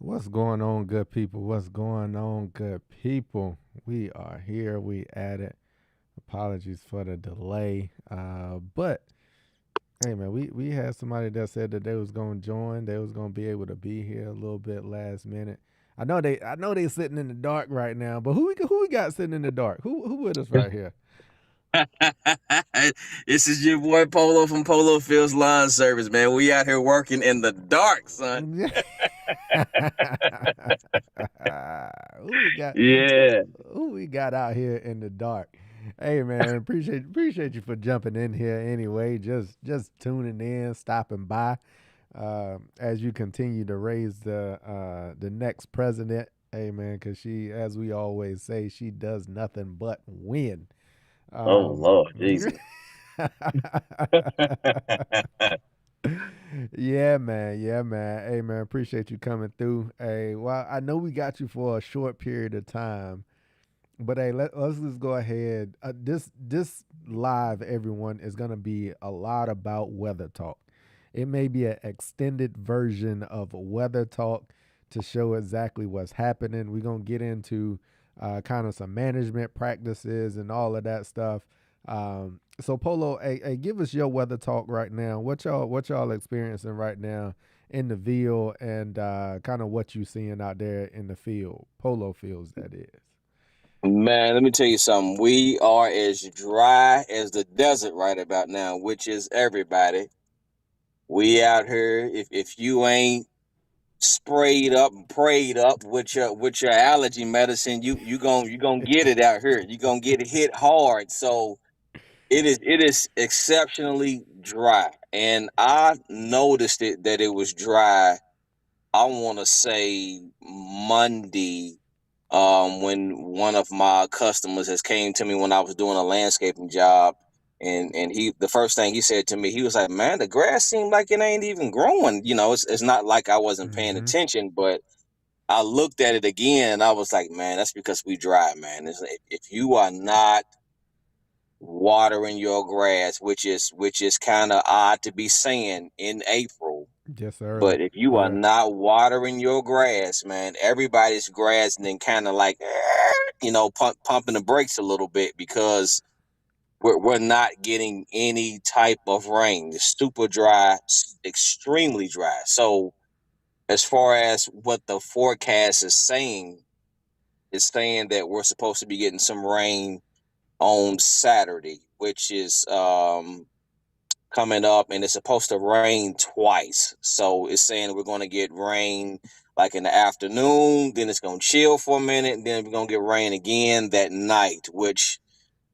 What's going on, good people? What's going on, good people? We are here. We at it. Apologies for the delay. But hey, man, we had somebody that said that they was gonna join. They was gonna be able to be here a little bit last minute. I know they sitting in the dark right now. But who we got sitting in the dark? Who with us right here? This is your boy Polo from Polo Fields Lawn Service, man. We out here working in the dark, son. who we got? Yeah. Who we got out here in the dark? Hey man, appreciate you for jumping in here anyway. Just tuning in, stopping by as you continue to raise the next president. Hey man, because she, as we always say, she does nothing but win. Oh Um, Lord, Jesus. yeah, man. Yeah, man. Hey, man. Appreciate you coming through. Hey, well, I know we got you for a short period of time, but hey, let's just go ahead. This live, everyone, is gonna be a lot about weather talk. It may be an extended version of weather talk to show exactly what's happening. We're gonna get into kind of some management practices and all of that stuff. So Polo, hey, give us your weather talk right now. What y'all experiencing right now in the Ville and kind of what you seeing out there in the field, Polo fields, that is. Man, let me tell you something. We are as dry as the desert right about now, which is everybody. We out here. If you ain't sprayed up and prayed up with your allergy medicine, you gonna get it out here. You gonna get it hit hard. So it is exceptionally dry, and I noticed it that it was dry. I want to say Monday, when one of my customers has came to me when I was doing a landscaping job, and he the first thing he said to me, he was like, "Man, the grass seemed like it ain't even growing." It's not like I wasn't paying Mm-hmm. attention, but I looked at it again and I was like, "Man, that's because we dry, man. If you are not watering your grass, which is kind of odd to be saying in April. Yes, sir. But if you are Yeah. not watering your grass, man, everybody's grass and then kind of like, pumping the brakes a little bit because we're not getting any type of rain. It's super dry, extremely dry. So as far as what the forecast is saying, it's saying that we're supposed to be getting some rain on Saturday, which is coming up, and it's supposed to rain twice. So it's saying we're going to get rain like in the afternoon, then it's going to chill for a minute, and then we're going to get rain again that night, which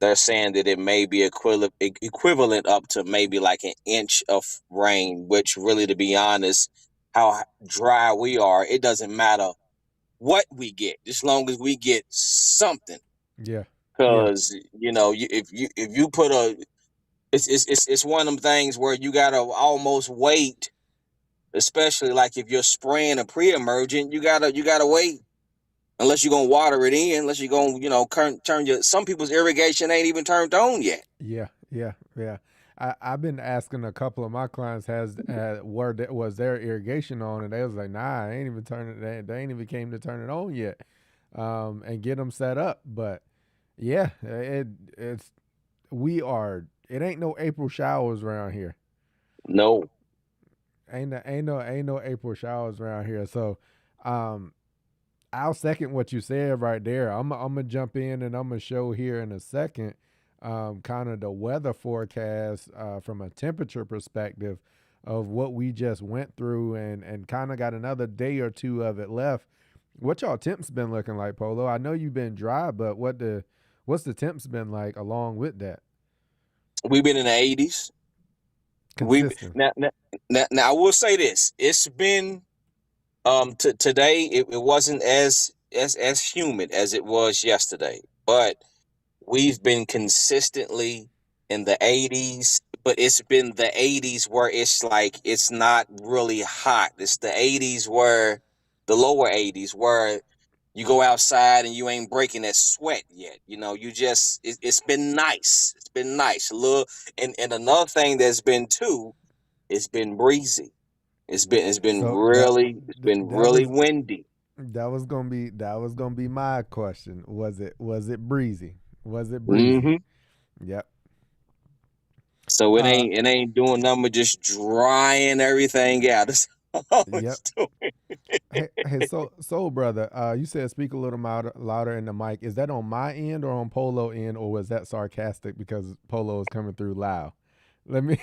they're saying that it may be equivalent up to maybe like an inch of rain, which really, to be honest, how dry we are, it doesn't matter what we get, as long as we get something. Yeah. Yeah. Because if you put a it's one of them things where you gotta almost wait, especially like if you're spraying a pre-emergent, you gotta wait unless you're gonna water it in, unless you're gonna turn your some people's irrigation ain't even turned on yet. Yeah. Yeah. Yeah. I've been asking a couple of my clients was their irrigation on, and they was like, nah, I ain't even turning it. They ain't even came to turn it on yet, and get them set up. But yeah, it's we are. It ain't no April showers around here. No. Ain't no April showers around here. So, um, I'll second what you said right there. I'm gonna jump in and I'm gonna show here in a second, kind of the weather forecast from a temperature perspective of what we just went through and kind of got another day or two of it left. What y'all temps been looking like, Polo? I know you've been dry, but what's the temps been like along with that? We've been in the 80s. We Consistent. now I will say this. It's been today it wasn't as humid as it was yesterday, but we've been consistently in the 80s, but it's been the 80s where it's like it's not really hot. It's the 80s where the lower 80s where you go outside and you ain't breaking that sweat yet. You just it's been nice. It's been nice. A little, and another thing that's been too, it's been breezy. It's been So that really windy. that was gonna be my question. Was it breezy? Was it breezy? Hmm. Yep. So it Uh, ain't doing nothing but just drying everything out. That's all yep. it's doing. Hey, so brother, you said speak a little louder in the mic. Is that on my end or on Polo end, or was that sarcastic because Polo is coming through loud? Let me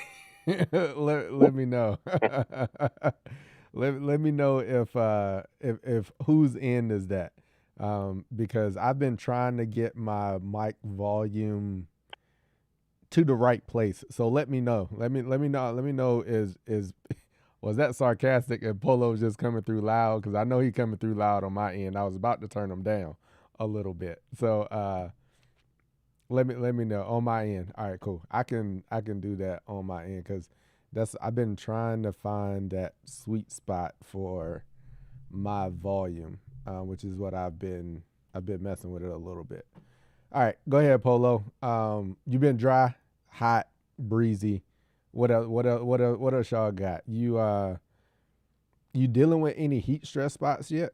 let me know. Let me know if whose end is that, because I've been trying to get my mic volume to the right place. So let me know. Let me know is was that sarcastic and Polo's just coming through loud? Because I know he coming through loud on my end. I was about to turn him down a little bit. So let me know on my end. All right, cool. I can do that on my end because that's I've been trying to find that sweet spot for my volume, which is what I've been messing with it a little bit. All right, go ahead, Polo. You've been dry, hot, breezy. What else? What else? What else y'all got? You dealing with any heat stress spots yet?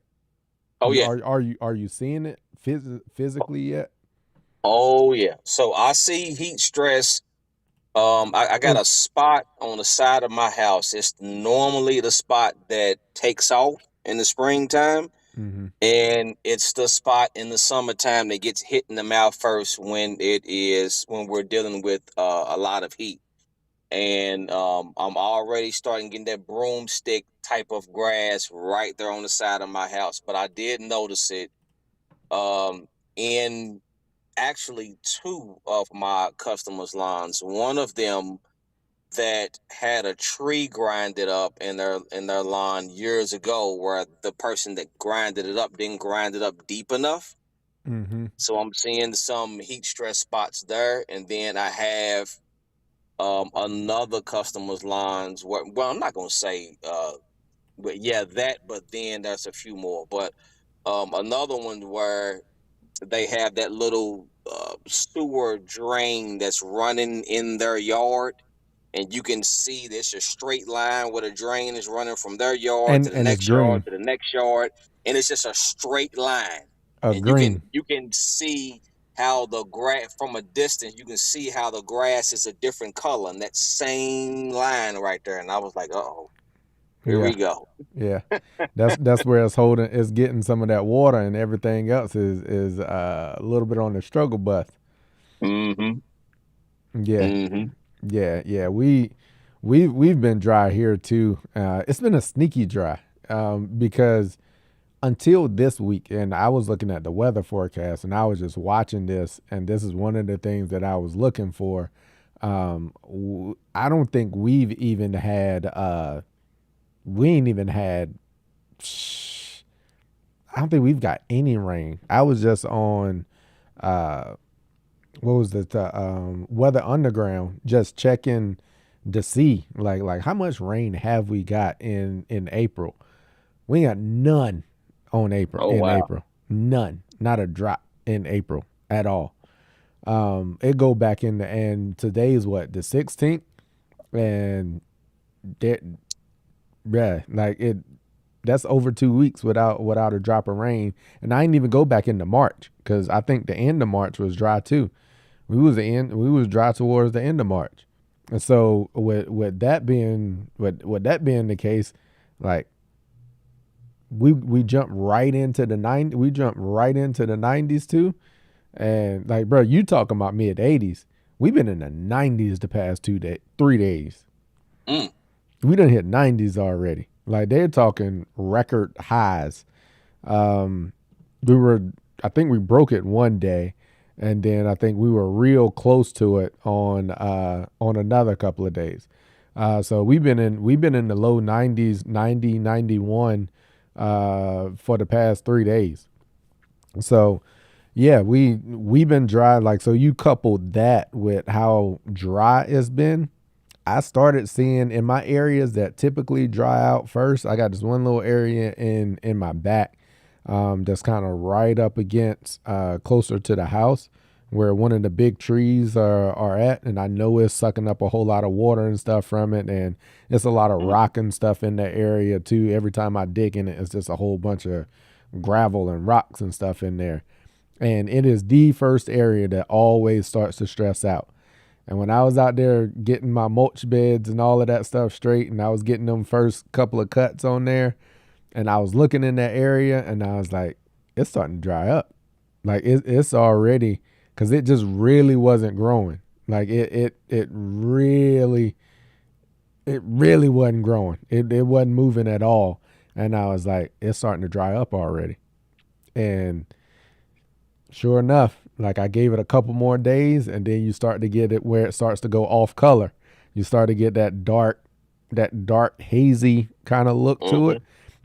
Oh You yeah. are you seeing it physically yet? Oh yeah. So I see heat stress. I got And a spot on the side of my house. It's normally the spot that takes off in the springtime. mm-hmm, And it's the spot in the summertime that gets hit in the mouth first when we're dealing with a lot of heat. And I'm already starting getting that broomstick type of grass right there on the side of my house. But I did notice it in actually two of my customers' lawns. One of them that had a tree grinded up in their lawn years ago, where the person that grinded it up didn't grind it up deep enough. mm-hmm, So I'm seeing some heat stress spots there, and then I have another customer's lawns where, well, I'm not gonna say but yeah, that, but then there's a few more. But another one where they have that little sewer drain that's running in their yard, and you can see there's a straight line where the drain is running from their yard to the and it's next yard green, to the next yard, and it's just a straight line. And green. you can see how the grass from a distance, you can see how the grass is a different color in that same line right there. And I was like, oh, here Yeah, we go. yeah. That's where it's getting some of that water and everything else is a little bit on the struggle bus. Mm-hmm. Yeah, Mm-hmm. yeah. We've been dry here too. It's been a sneaky dry because until this week, and I was looking at the weather forecast, and I was just watching this, and this is one of the things that I was looking for. I don't think we ain't even had. I don't think we've got any rain. I was just on uh, what was it? Weather Underground, just checking to see like how much rain have we got in April. We got none on April Oh in wow. April. None. Not a drop in April at all. It go back in the and today's what, the 16th? And there yeah, like it that's over 2 weeks without a drop of rain. And I didn't even go back into March because I think the end of March was dry too. We was dry towards the end of March. And so with that being the case, like we jumped right into the 90s too. And like, bro, you talking about mid 80s. We've been in the 90s the past 3 days. Mm. We done hit 90s already. Like they're talking record highs. Um, we were, I think we broke it one day, and then I think we were real close to it on another couple of days. So we've been in the low 90s, 90, 91 for the past 3 days. So yeah, we've been dry. Like so, you couple that with how dry it's been. I started seeing in my areas that typically dry out first. I got this one little area in my back that's kind of right up against closer to the house. where one of the big trees are at, and I know it's sucking up a whole lot of water and stuff from it, and it's a lot of rock and stuff in that area too. Every time I dig in it, it's just a whole bunch of gravel and rocks and stuff in there. And it is the first area that always starts to stress out. And when I was out there getting my mulch beds and all of that stuff straight, and I was getting them first couple of cuts on there, and I was looking in that area, and I was like, it's starting to dry up. Like it's already, because it just really wasn't growing. Like it really wasn't growing. It wasn't moving at all. And I was like, it's starting to dry up already. And sure enough, like I gave it a couple more days, and then you start to get it where it starts to go off color. You start to get that dark hazy kind of look to it.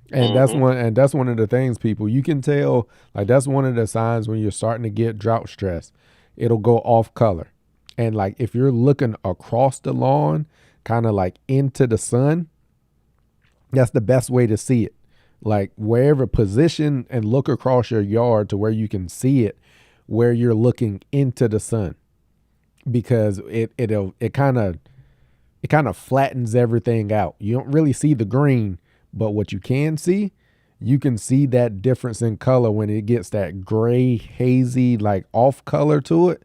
And that's one of the things, people, you can tell, like that's one of the signs when you're starting to get drought stress. It'll go off color. And like if you're looking across the lawn, kind of like into the sun, that's the best way to see it. Like wherever, position and look across your yard to where you can see it, where you're looking into the sun, because it kind of flattens everything out. You don't really see the green, but what you can see that difference in color when it gets that gray, hazy, like off color to it.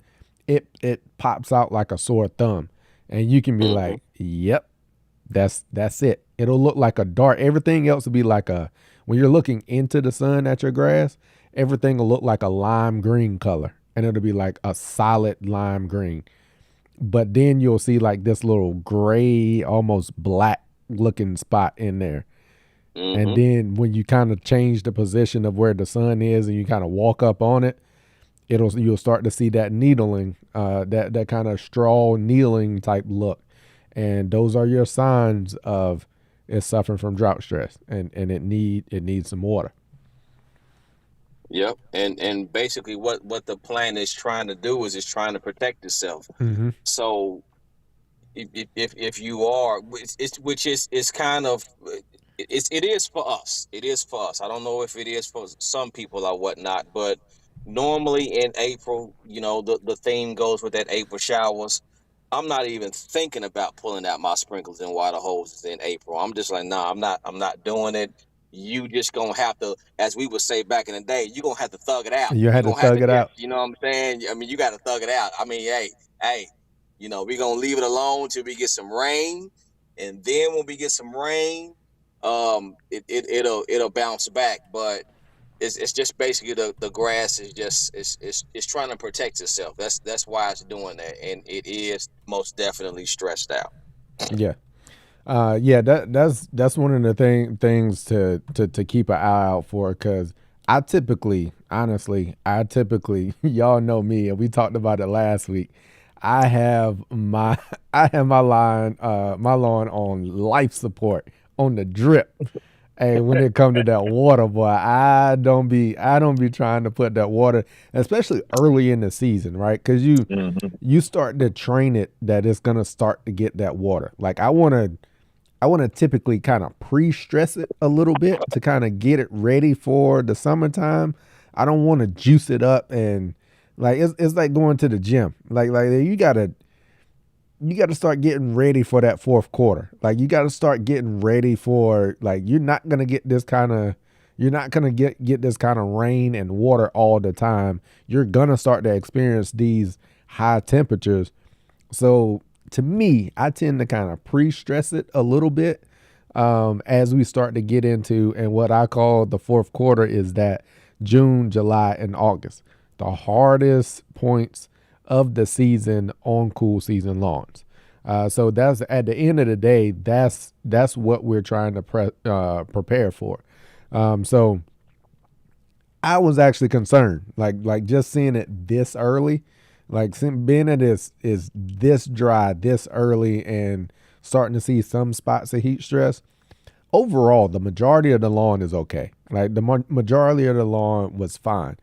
It pops out like a sore thumb, and you can be like, yep, that's it. It'll look like a dark, everything else will be like when you're looking into the sun at your grass, everything will look like a lime green color, and it'll be like a solid lime green. But then you'll see like this little gray, almost black looking spot in there. And then when you kind of change the position of where the sun is and you kind of walk up on it, you'll start to see that needling, that kind of straw kneeling type look. And those are your signs of it's suffering from drought stress, and it needs some water. Yep. And basically what the plant is trying to do is it's trying to protect itself. Mm-hmm. So if you are, it's kind of, it is for us. It is for us. I don't know if it is for some people or whatnot, but normally in April, the theme goes with that April showers. I'm not even thinking about pulling out my sprinklers and water hoses in April. I'm just like, nah, I'm not doing it. You just gonna have to, as we would say back in the day, you're gonna have to thug it out. You had to thug it out. You know what I'm saying? I mean, you got to thug it out. I mean, hey, we're gonna leave it alone till we get some rain, and then when we get some rain, it'll bounce back. But it's just basically the grass is just it's trying to protect itself. That's why it's doing that, and it is most definitely stressed out. Yeah. That's one of the things to keep an eye out for, because I typically, y'all know me, and we talked about it last week. I have my lawn on life support, on the drip. And when it comes to that water, boy, I don't be trying to put that water, especially early in the season, right? Because you start to train it that it's gonna start to get that water. Like I wanna typically kind of pre-stress it a little bit to kind of get it ready for the summertime. I don't want to juice it up, and like it's like going to the gym. Like you gotta start getting ready for that fourth quarter. Like you got to start getting ready for, like, you're not gonna get this kind of rain and water all the time. You're gonna start to experience these high temperatures. So to me, I tend to kind of pre-stress it a little bit as we start to get into, and what I call the fourth quarter is that June, July, and August, the hardest points of the season on cool season lawns. So that's, at the end of the day, that's what we're trying to prepare for. So I was actually concerned, like just seeing it this early, like being it is this dry this early and starting to see some spots of heat stress. Overall, the majority of the lawn is okay. Like the majority of the lawn was fine.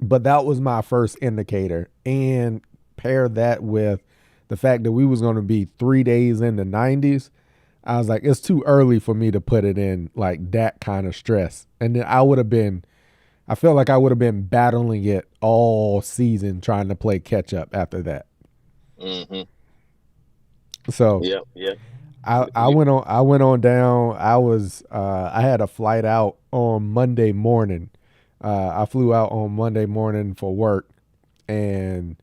But that was my first indicator, and pair that with the fact that we was going to be 3 days in the 90s. I was like, it's too early for me to put it in like that kind of stress. And then I would have been I felt like I would have been battling it all season trying to play catch up after that. Mm-hmm. So Yep. Yep. I went on down. I had a flight out on Monday morning. I flew out on Monday morning for work and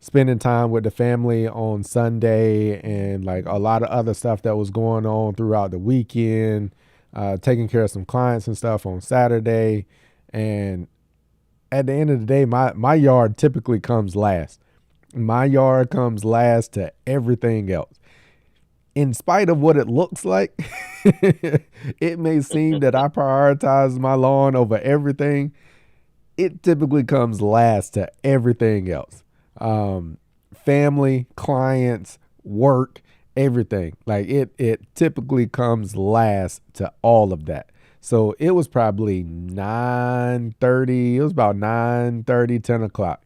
spending time with the family on Sunday and like a lot of other stuff that was going on throughout the weekend. Taking care of some clients and stuff on Saturday, and at the end of the day, my yard typically comes last. My yard comes last to everything else. In spite of what it looks like, it may seem that I prioritize my lawn over everything. It typically comes last to everything else. Um, Family, clients, work, everything. Like it typically comes last to all of that. So it was probably 9:30. It was about 9:30, 10 o'clock.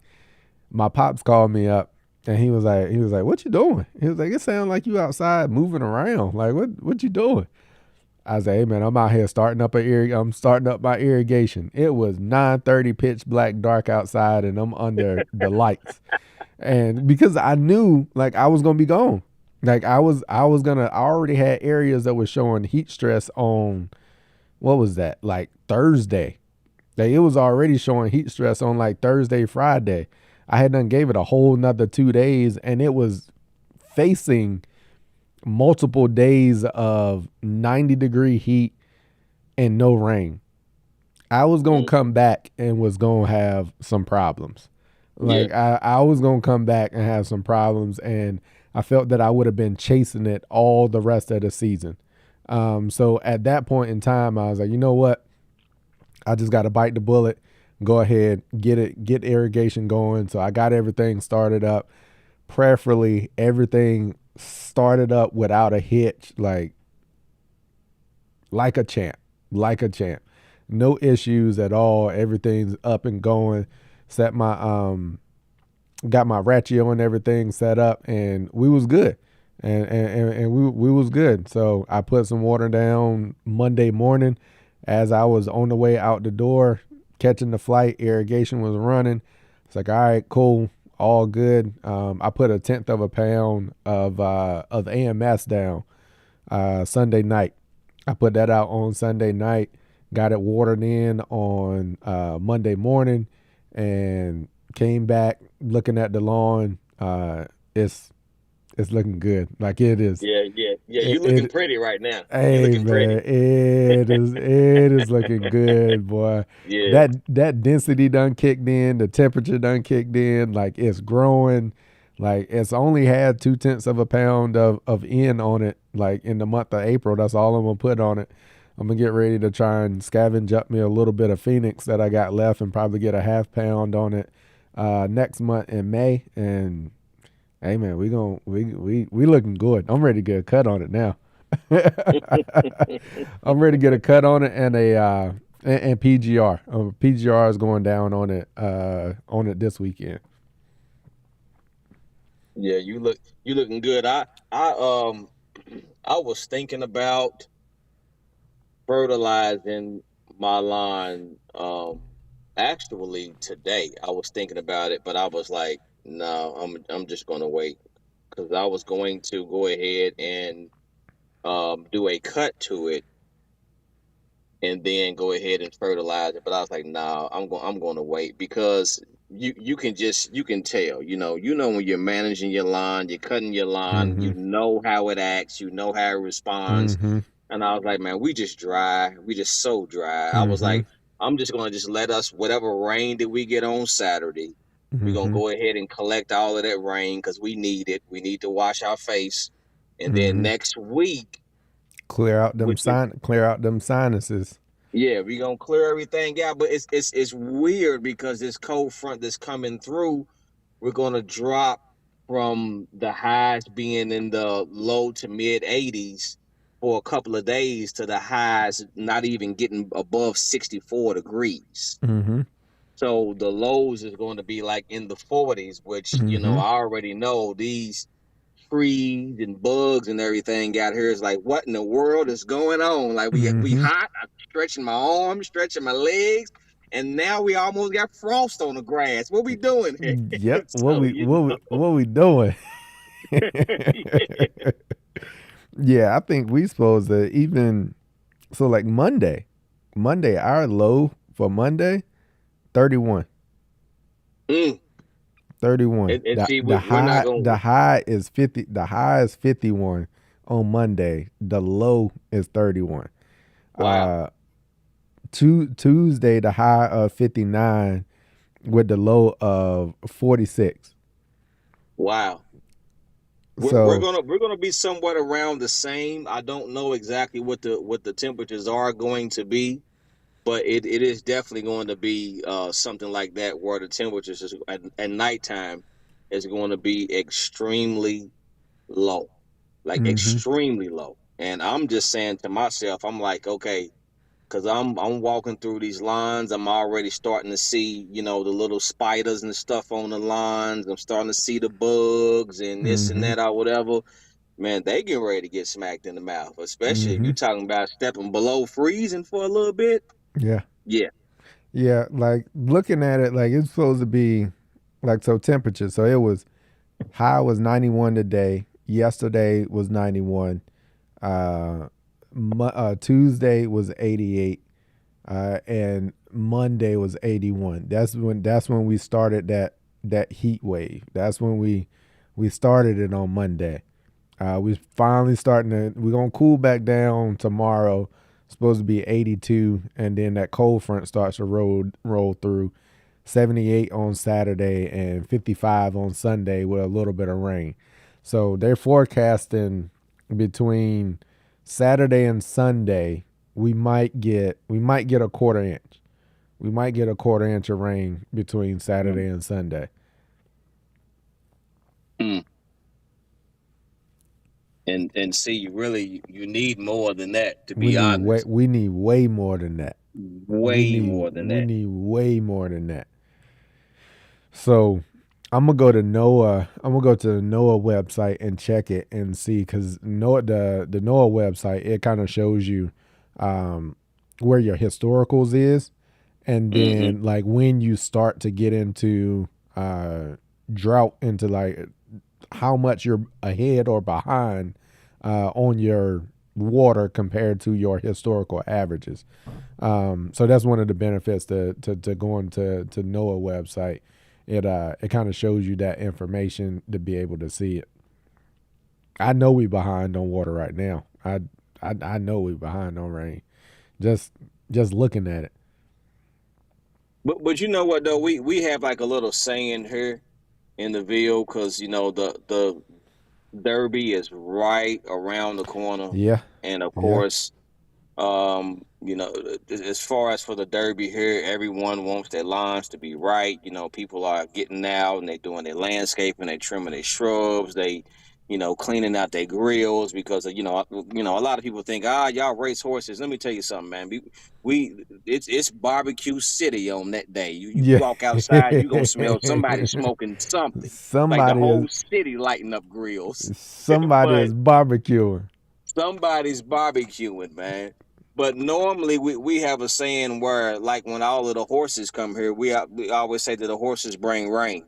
My pops called me up and he was like, "What you doing?" He was like, "It sounds like you outside moving around. Like what you doing?" I was like, "Hey man, I'm out here I'm starting up my irrigation." It was 9:30, pitch black, dark outside, and I'm under the lights. And because I knew like I was gonna be gone, like I already had areas that were showing heat stress on what was that like Thursday. Like it was already showing heat stress on like Thursday, Friday. I had done gave it a whole nother 2 days, and it was facing multiple days of 90-degree heat and no rain. I was gonna Mm. come back and was gonna have some problems. Yeah. Like I was gonna come back and have some problems, and I felt that I would have been chasing it all the rest of the season. So at that point in time, I was like, you know what? I just got to bite the bullet, go ahead, get irrigation going. So I got everything started up. Preferably everything started up without a hitch, like a champ, like a champ. No issues at all. Everything's up and going. Set my got my ratio and everything set up, and we was good. And we was good. So I put some water down Monday morning as I was on the way out the door, catching the flight. Irrigation was running. It's like, all right, cool, all good. I put a tenth of a pound of AMS down Sunday night. I put that out on Sunday night. Got it watered in on Monday morning, and came back looking at the lawn. It's it's looking good. Like it is. Yeah. Yeah. Yeah. You looking It pretty right now. You Hey looking man, pretty. it is looking good, boy. Yeah. That density done kicked in, the temperature done kicked in, like it's growing. Like it's only had 2/10 of a pound of N on it, like in the month of April. That's all I'm gonna put on it. I'm gonna get ready to try and scavenge up me a little bit of Phoenix that I got left and probably get a half pound on it next month in May. And hey man, we looking good. I'm ready to get a cut on it now. I'm ready to get a cut on it and a and PGR. PGR is going down on it this weekend. Yeah. You looking good. I I was thinking about fertilizing my lawn. Actually today I was thinking about it, but I was like, no, I'm just gonna wait because I was going to go ahead and do a cut to it and then go ahead and fertilize it. But I was like, nah, I'm going to wait because you can tell, when you're managing your lawn, you're cutting your lawn, Mm-hmm. you know how it acts, you know how it responds. Mm-hmm. And I was like, man, we just dry, we just so dry. I was Mm-hmm. like, I'm just gonna just let us whatever rain that we get on Saturday, we're gonna Mm-hmm. go ahead and collect all of that rain because we need it. We need to wash our face, and then Mm-hmm. next week, which Clear out them sinuses. yeah, we gonna clear everything out, but it's weird because this cold front that's coming through, we're gonna drop from the highs being in the low to mid 80s for a couple of days to the highs not even getting above 64 degrees. Mm-hmm. So the lows is going to be like in the 40s, which Mm-hmm. I already know these trees and bugs and everything out here is like, what in the world is going on? Like we Mm-hmm. hot. I'm stretching my arms, stretching my legs, and now we almost got frost on the grass. What we doing here? Yep. What So we doing? Yeah, I think we supposed to even so like Monday. Monday, our low for Monday, 31. mm. 31. And see, The we're not high gonna. is 50. The high is 51 on Monday. The low is 31. Wow, Uh Tuesday the high of 59 with the low of 46. wow. So, We're gonna be somewhat around the same. I don't know exactly what the temperatures are going to be, but it is definitely going to be something like that where the temperatures at nighttime is going to be extremely low, like mhm. extremely low. And I'm just saying to myself, I'm like, okay, because I'm walking through these lines, I'm already starting to see, you know, the little spiders and stuff on the lines. I'm starting to see the bugs and this and Mhm. that or whatever. Man, they getting ready to get smacked in the mouth, especially if you Mhm. talking about stepping below freezing for a little bit. Yeah. Yeah. Yeah, like looking at it like it's supposed to be like so temperature. So it was high was 91 today. Yesterday was 91. Uh, Tuesday was 88. And Monday was 81. That's when we started that heat wave. That's when we started it on Monday. We finally starting to we're gonna cool back down tomorrow. Supposed to be 82, and then that cold front starts to roll through. 78 on Saturday and 55 on Sunday with a little bit of rain. So they're forecasting between Saturday and Sunday we might get a quarter inch. We might get a quarter inch of rain between Mm. Saturday and Sunday. Mm. And see, you need more than that, to be honest. We need way more than that. Way more than We that. need way more than that. So I'm gonna go to NOAA. I'm gonna go to the NOAA website and check it and see because the NOAA website it kind of shows you um, where your historicals is, and Mm-hmm. then like when you start to get into drought, into like how much you're ahead or behind on your water compared to your historical averages. So that's one of the benefits to going to NOAA website. It kind of shows you that information to be able to see it. I know we behind on water right now. I know we behind on rain. Just just looking at it. But you know what though, we have like a little saying here in the Ville, because you know the Derby is right around the corner, Yeah, and of yeah. course, you know, as far as for the Derby here, everyone wants their lawns to be right. You know, people are getting out and they doing their landscaping, they trimming their shrubs, they, you know, cleaning out their grills because you know, a lot of people think, y'all race horses. Let me tell you something, man. It's barbecue city on that day. You Yeah. walk outside, you gonna smell somebody smoking something, like the somebody is whole city lighting up grills. somebody But is barbecuing. somebody's barbecuing, man. But normally we have a saying where, like, when all of the horses come here, we always say that the horses bring rain,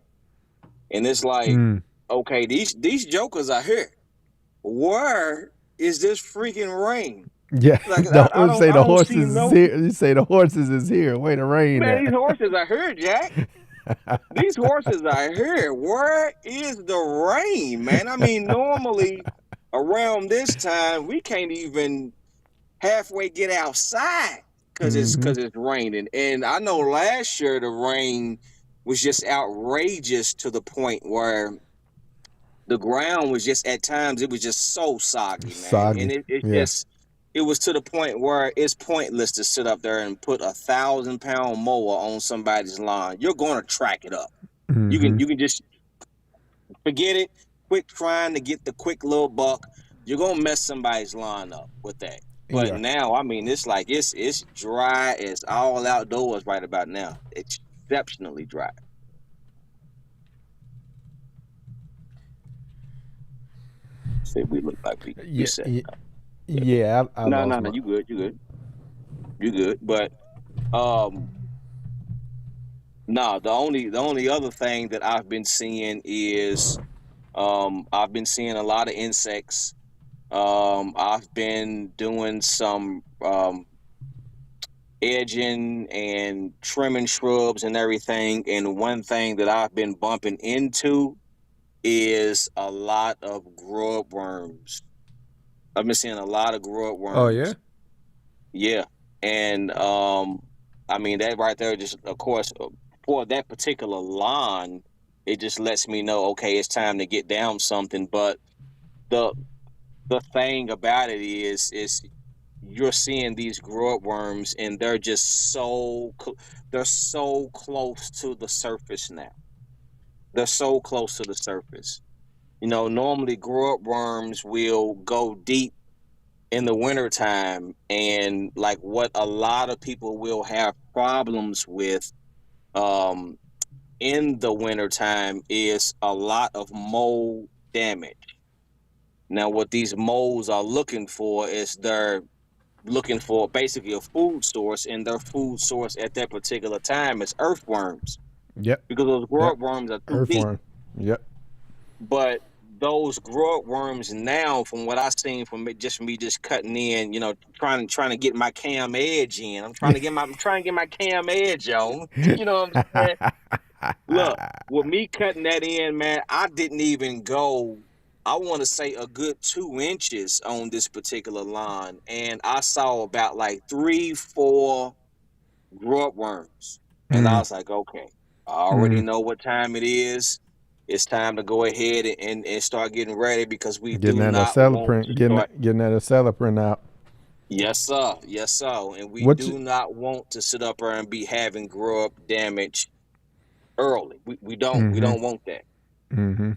and it's like, Mm. okay, these jokers are here. Where is this freaking rain? Yeah, Like, I don't say I the don't see horses is no. here. You say the horses is here. Where the rain Man, these at? horses are here, Jack. These horses are here. Where is the rain, man? I mean, normally around this time we can't even halfway get outside Mm-hmm. because it's raining. And I know last year the rain was just outrageous to the point where the ground was just, at times it was just so soggy, man. And Soggy. it Yeah. just, it was to the point where it's pointless to sit up there and put 1,000 pound mower on somebody's lawn. You're going to track it up. Mm-hmm. You can just forget it. Quit trying to get the quick little buck. You're gonna mess somebody's lawn up with that. But Yeah. now, I mean, it's like it's dry as all outdoors right about now. It's exceptionally dry. Say we look like we Yeah. reset. Yeah. Yeah. I No, lost no, no. my. You good. You good. You good. But um, No, the only other thing that I've been seeing is I've been seeing a lot of insects. I've been doing some edging and trimming shrubs and everything. And one thing that I've been bumping into is a lot of grub worms. I've been seeing a lot of grub Oh yeah. worms. Yeah. And I mean that right there just of course for that particular lawn, it just lets me know, okay, it's time to get down something. But the the thing about it is you're seeing these grub worms and they're so close to the surface now. They're so close to the surface. Normally grub worms will go deep in the wintertime, and like what a lot of people will have problems with um in the wintertime is a lot of mold damage. Now what these moles are looking for is they're looking for basically a food source, and their food source at that particular time is earthworms Yep. because those Yep. grub worms are too deep. Earthworm. Yep. But those grub worms now, from what I've seen from me just cutting in, trying to get my cam edge in. I'm trying to get my cam edge on. You know what I'm saying? Look, with me cutting that in, man, I didn't even go. I want to say a good 2 inches on this particular line, and I saw about like 3, 4 grub worms, and I Mm, was like, okay, I already mm. know what time it is. It's time to go ahead and start getting ready because we Getting do that not want accelerant, to start. getting that accelerant out. Yes, sir. Yes, sir. And we Which, do not want to sit up there and be having grub damage early. We don't. We mm-hmm, don't want that. mm-hmm.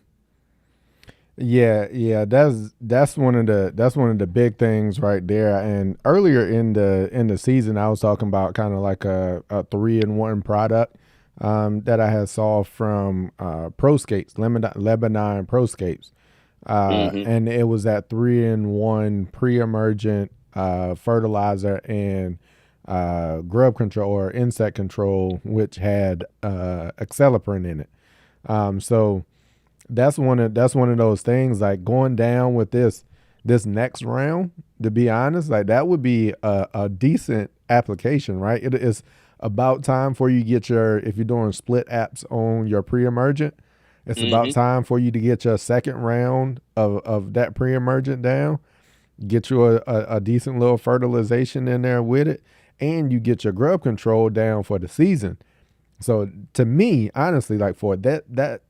Yeah, yeah, that's one of the big things right there. And earlier in the season, I was talking about kind of like a 3-in-1 product that I had saw from Proscapes, Lebanon Proscapes, Hmm. and it was that 3-in-1 pre-emergent fertilizer and grub control or insect control, which had accelerant in it. So that's one of those things like going down with this next round. To be honest, like that would be a decent application, right? It is about time for you to get your, if you're doing split apps on your pre-emergent, it's about Hmm. time for you to get your second round of that pre-emergent down, get you a decent little fertilization in there with it, and you get your grub control down for the season. So to me, honestly, like for that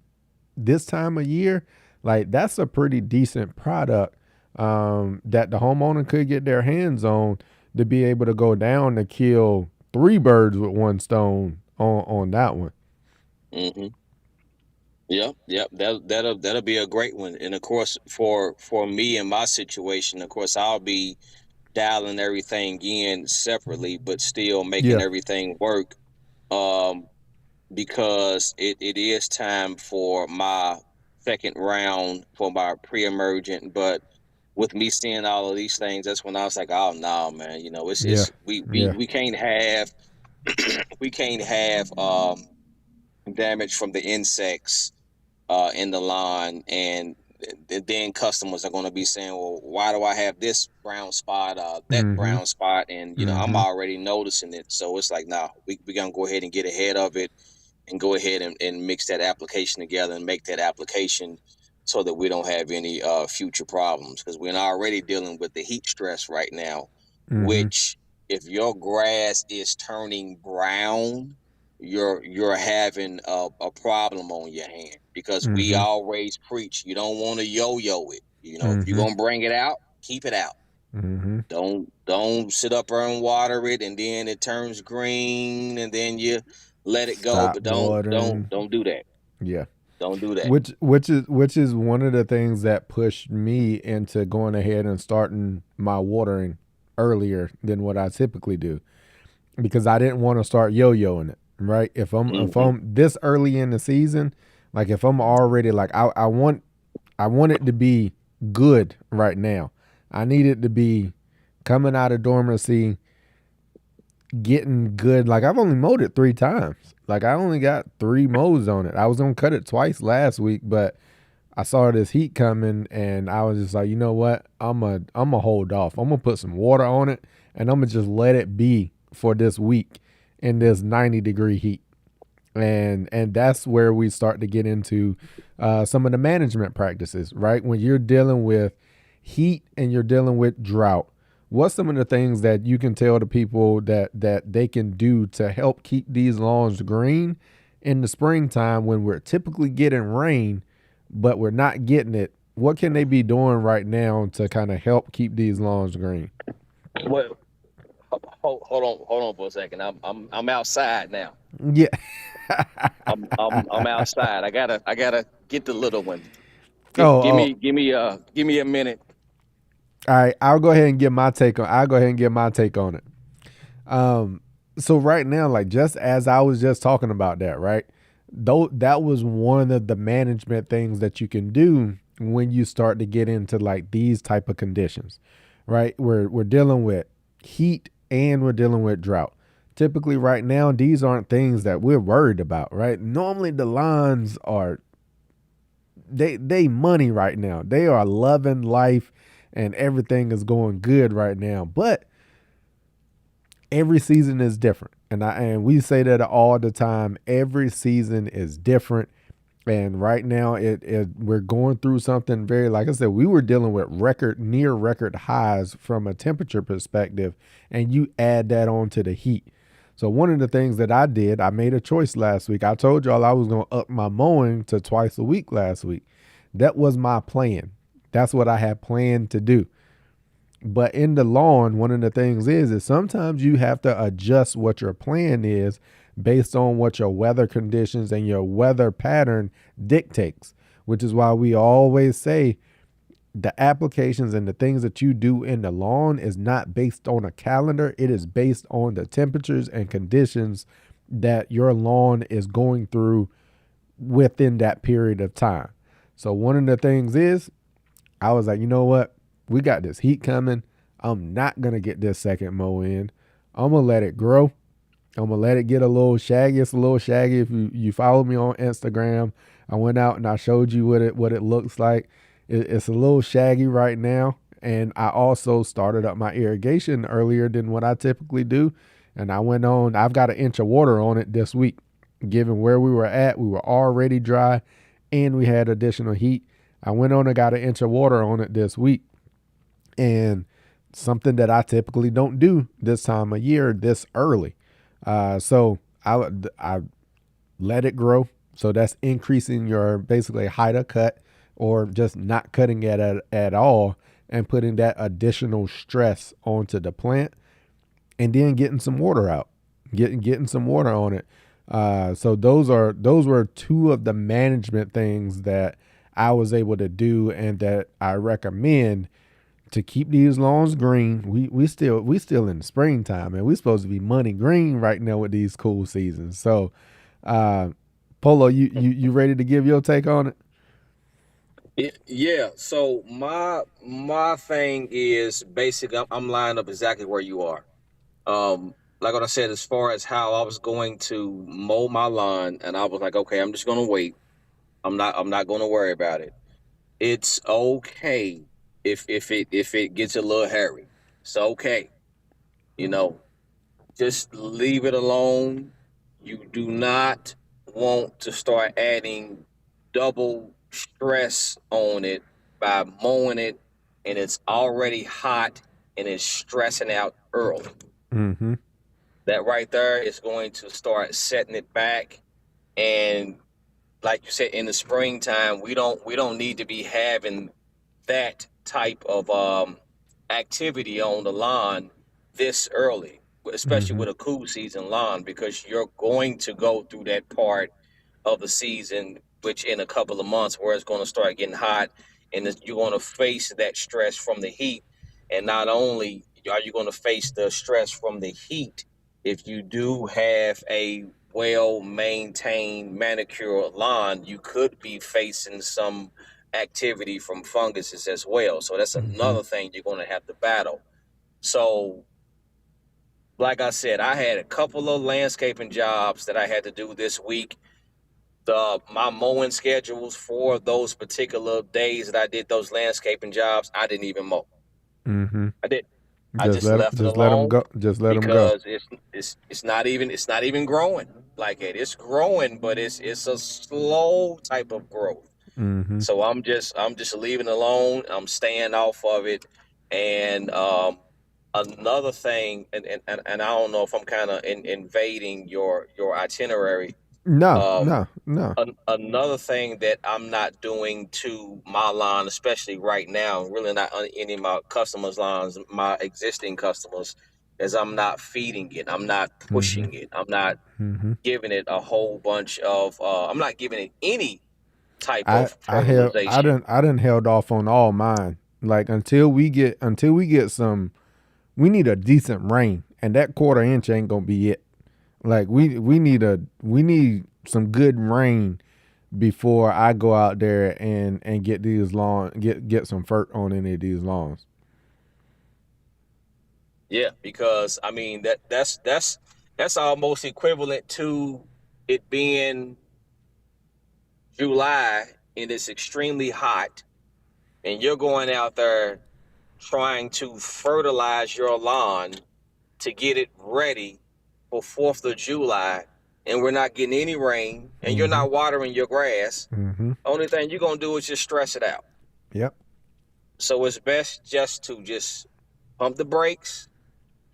this time of year, like that's a pretty decent product that the homeowner could get their hands on to be able to go down to kill three birds with one stone on that one. Hmm. Yep, yep. That'll be a great one. And of course, for me and my situation, of course, I'll be dialing everything in separately, but still making Yeah. everything work. Um, because it is time for my second round for my pre-emergent. But with me seeing all of these things, that's when I was like, oh no, man, Yeah. it's we we Yeah. we can't have we can't have damage from the insects in the line, and then customers are going to be saying, well, why do I have this brown spot, that Mm-hmm. brown spot, and I'm Mm-hmm. already noticing it. So it's like, nah, we gonna go ahead and get ahead of it and go ahead and mix that application together and make that application so that we don't have any future problems, because we're already dealing with the heat stress right now, Mm-hmm. which if your grass is turning brown, you're having a problem on your hand, because we Mm-hmm. always preach you don't want to yo-yo it. If you're Mm-hmm. gonna bring it out, keep it out. Mm-hmm. Don't sit up there and water it and then it turns green and then you let it go. Stop But watering. don't do that. Yeah. Don't do that. Which is one of the things that pushed me into going ahead and starting my watering earlier than what I typically do, because I didn't want to start yo-yoing it. Right? If Hmm. I'm this early in the season, like if I'm already like I want it to be good right now. I need it to be coming out of dormancy getting good. Like I've only mowed it 3 times. Like I only got 3 mows on it. I was gonna cut it twice last week, but I saw this heat coming and I was just like, you know what? I'm a hold off. I'm gonna put some water on it and I'm gonna just let it be for this week in this 90-degree heat. And that's where we start to get into some of the management practices, right? When you're dealing with heat and you're dealing with drought, what's some of the things that you can tell the people that they can do to help keep these lawns green in the springtime when we're typically getting rain, but we're not getting it? What can they be doing right now to kind of help keep these lawns green? Well, hold on for a second. I'm outside now. Yeah. I'm outside. I gotta get the little one. Oh, Give oh, me give me a minute. all right. I'll go ahead and give my take on. I'll go ahead and give my take on it. Um, so right now, like just as I was just talking about that, right? Though that was one of the management things that you can do when you start to get into like these type of conditions, right? We're dealing with heat and we're dealing with drought. Typically, right now, these aren't things that we're worried about, right? Normally, the lines are they money right now. They are loving life, and everything is going good right now. But every season is different. And we say that all the time. Every season is different. And right now we're going through something very, like I said, we were dealing with near record highs from a temperature perspective, and you add that on to the heat. So one of the things that I did, I made a choice last week. I told y'all I was going to up my mowing to twice a week last week. That was my plan. That's what I had planned to do. But in the lawn, one of the things is sometimes you have to adjust what your plan is based on what your weather conditions and your weather pattern dictates, which is why we always say the applications and the things that you do in the lawn is not based on a calendar. It is based on the temperatures and conditions that your lawn is going through within that period of time. So one of the things is I was like, you know what? We got this heat coming. I'm not going to get this second mow in. I'm going to let it grow. I'm going to let it get a little shaggy. It's a little shaggy. If you follow me on Instagram, I went out and I showed you what it looks like. It's a little shaggy right now. And I also started up my irrigation earlier than what I typically do. And I've got an inch of water on it this week. Given where we were at, we were already dry and we had additional heat. I went on and got an inch of water on it this week. And something that I typically don't do this time of year this early. So I let it grow. So that's increasing your basically height of cut or just not cutting it at all and putting that additional stress onto the plant and then getting some water out, getting some water on it. So those were two of the management things that I was able to do and that I recommend to keep these lawns green. We still in the springtime, and we supposed to be money green right now with these cool seasons. So, Polo, you ready to give your take on it? Yeah. So my thing is basically I'm lined up exactly where you are. Like what I said, as far as how I was going to mow my lawn, and I was like, okay, I'm just gonna wait. I'm not gonna worry about it. It's okay if it gets a little hairy. It's okay. You know, just leave it alone. You do not want to start adding double stress on it by mowing it and it's already hot and it's stressing out early. Mm-hmm. That right there is going to start setting it back. And like you said, in the springtime, we don't need to be having that type of activity on the lawn this early, especially Mm-hmm. with a cool season lawn, because you're going to go through that part of the season, which in a couple of months, where it's going to start getting hot, and you're going to face that stress from the heat. And not only are you going to face the stress from the heat, if you do have a well maintained manicured lawn, you could be facing some activity from funguses as well. So that's Mm-hmm. another thing you're going to have to battle. So like I said, I had a couple of landscaping jobs that I had to do this week. My mowing schedules for those particular days that I did those landscaping jobs, I didn't even mow. Mm-hmm. I did. I just left it Just let them alone go. Just let them go. because it's not even growing like it. It's growing, but it's a slow type of growth. Mm-hmm. So I'm just leaving it alone. I'm staying off of it. And another thing, and I don't know if I'm kind of invading your itinerary. No, Um, no, no. Another thing that I'm not doing to my line, especially right now, really not on any of my customers' lines, my existing customers, is I'm not feeding it. I'm not Mm-hmm. pushing it. I'm not Mm-hmm. giving it a whole bunch of. I'm not giving it any type of I fertilization. didn't held off on all mine. Like until we get some, we need a decent rain, and that quarter inch ain't gonna be it. Like we need some good rain before I go out there and get these lawn get some fert on any of these lawns. Yeah, because I mean that's almost equivalent to it being July and it's extremely hot, and you're going out there trying to fertilize your lawn to get it ready for 4th of July, and we're not getting any rain, and you're Mm-hmm. not watering your grass. Mm-hmm. Only thing you're gonna do is just stress it out. Yep. So it's best just to just pump the brakes,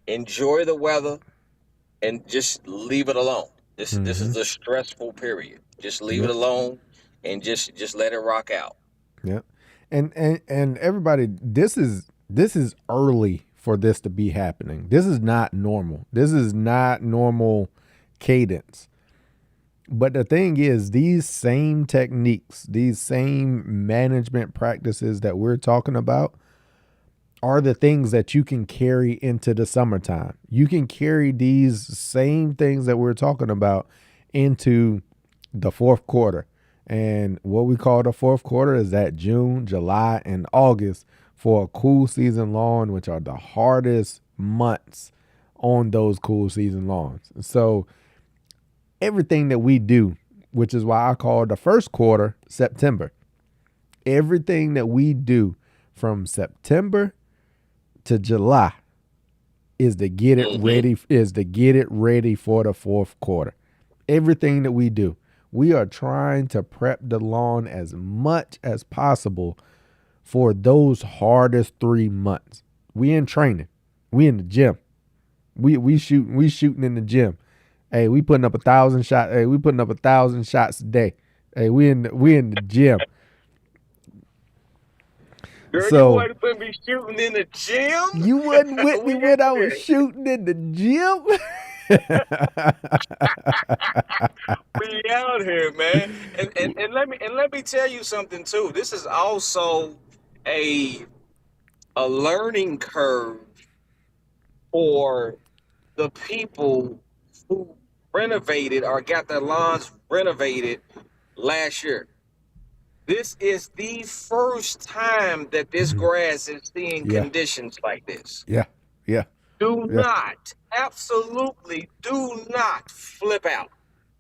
enjoy the weather, and just leave it alone. This Mm-hmm. is a stressful period. Just leave it Yep. alone and just let it rock out. Yep. And everybody, this is early for this to be happening. This is not normal. This is not normal cadence. But the thing is, these same techniques, these same management practices that we're talking about are the things that you can carry into the summertime. You can carry these same things that we're talking about into the fourth quarter. And what we call the fourth quarter is that June, July, and August for a cool season lawn, which are the hardest months on those cool season lawns. So everything that we do, which is why I call the first quarter September, everything that we do from September to July is to get it Mm-hmm. ready for the fourth quarter. Everything that we do, we are trying to prep the lawn as much as possible for those hardest 3 months. We in training. We in the gym. We shooting in the gym. Hey, we putting up 1,000 shots. Hey, we putting up 1,000 shots a day. Hey, we in the gym. Girl, you So wasn't gonna be shooting in the gym. you wasn't with me We when out I was here. shooting in the gym. We out here, man. And let me tell you something too. This is also a a learning curve for the people who renovated or got their lawns renovated last year. This is the first time that this grass is seeing Yeah, conditions like this. yeah, yeah, Do yeah. not, absolutely do not flip out.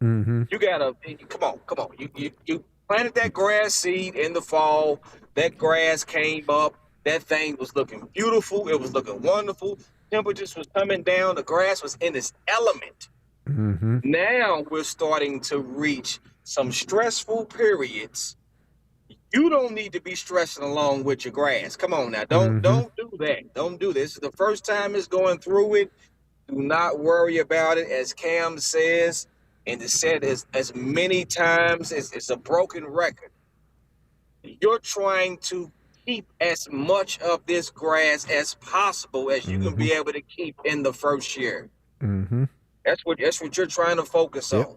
Mm-hmm. You gotta come on. You planted that grass seed in the fall. That grass came up. That thing was looking beautiful. It was looking wonderful. Temperatures was coming down. The grass was in its element. Mm-hmm. Now we're starting to reach some stressful periods. You don't need to be stressing along with your grass. Come on now. Mm-hmm. Don't do that. Don't do this. This is the first time it's going through it. Do not worry about it, as Cam says, and it said as many times as it's a broken record. You're trying to keep as much of this grass as possible as you can Mm-hmm. be able to keep in the first year. Mm-hmm. That's what you're trying to focus Yep. on.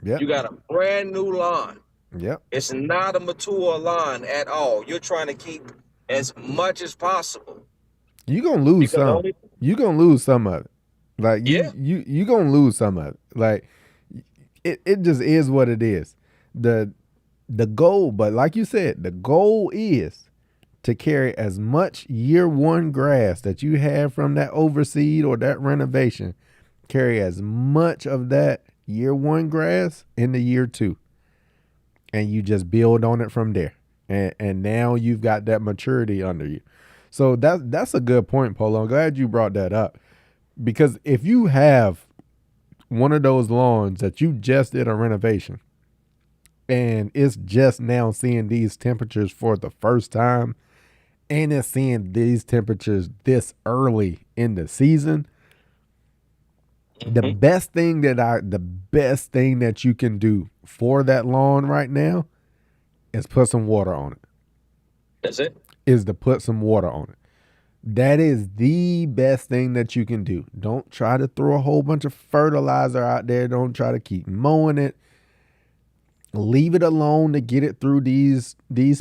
Yep. You got a brand new lawn. Yep. It's not a mature lawn at all. You're trying to keep as much as possible You gonna lose because some. only You gonna lose some of it. Like yeah. you gonna lose some of it. Like it just is what it is. The goal, but like you said, the goal is to carry as much year one grass that you have from that overseed or that renovation, carry as much of that year one grass into year two. And you just build on it from there. And now you've got that maturity under you. So that's a good point, Polo. I'm glad you brought that up. Because if you have one of those lawns that you just did a renovation and it's just now seeing these temperatures for the first time and it's seeing these temperatures this early in the season, the best thing that you can do for that lawn right now is put some water on it. That's it. Is to put some water on it. That is the best thing that you can do. Don't try to throw a whole bunch of fertilizer out there. Don't try to keep mowing it. Leave it alone to get it through these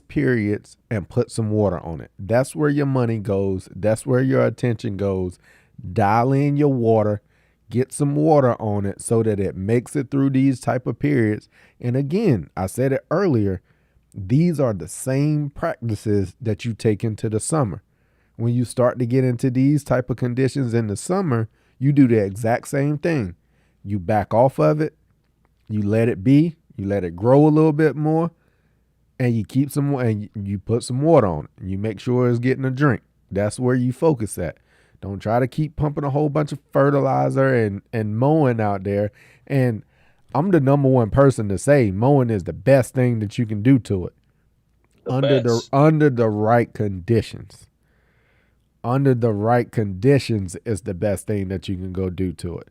periods and put some water on it. That's where your money goes. That's where your attention goes. Dial in your water. Get some water on it so that it makes it through these type of periods. And again, I said it earlier, these are the same practices that you take into the summer. When you start to get into these type of conditions in the summer, you do the exact same thing. You back off of it, you let it be, you let it grow a little bit more, and you keep some and you put some water on it. You make sure it's getting a drink. That's where you focus at. Don't try to keep pumping a whole bunch of fertilizer and mowing out there. And I'm the number one person to say mowing is the best thing that you can do to it. Under the right conditions. Under the right conditions is the best thing that you can go do to it.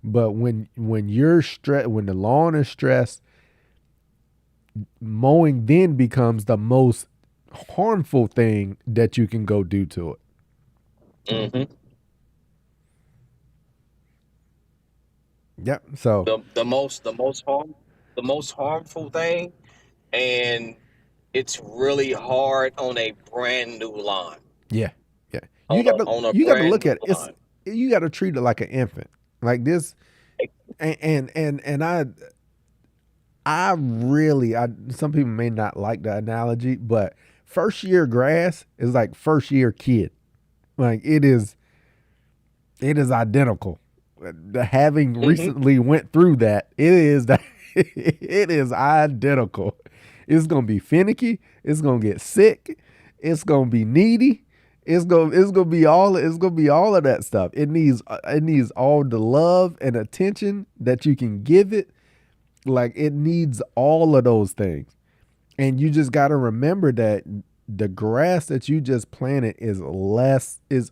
But when you're stressed, when the lawn is stressed, mowing then becomes the most harmful thing that you can go do to it. Mm-hmm. Yep. So The most harmful thing, and it's really hard on a brand new lawn. yeah. You got to look at it. You got to treat it like an infant, like this. And I really, some people may not like the analogy, but first year grass is like first year kid. Like it is identical. Having recently went through that, it is identical. It's gonna be finicky. It's gonna get sick. It's gonna be needy. It's gonna be all of that stuff. It needs all the love and attention that you can give it. Like it needs all of those things. And you just got to remember that the grass that you just planted is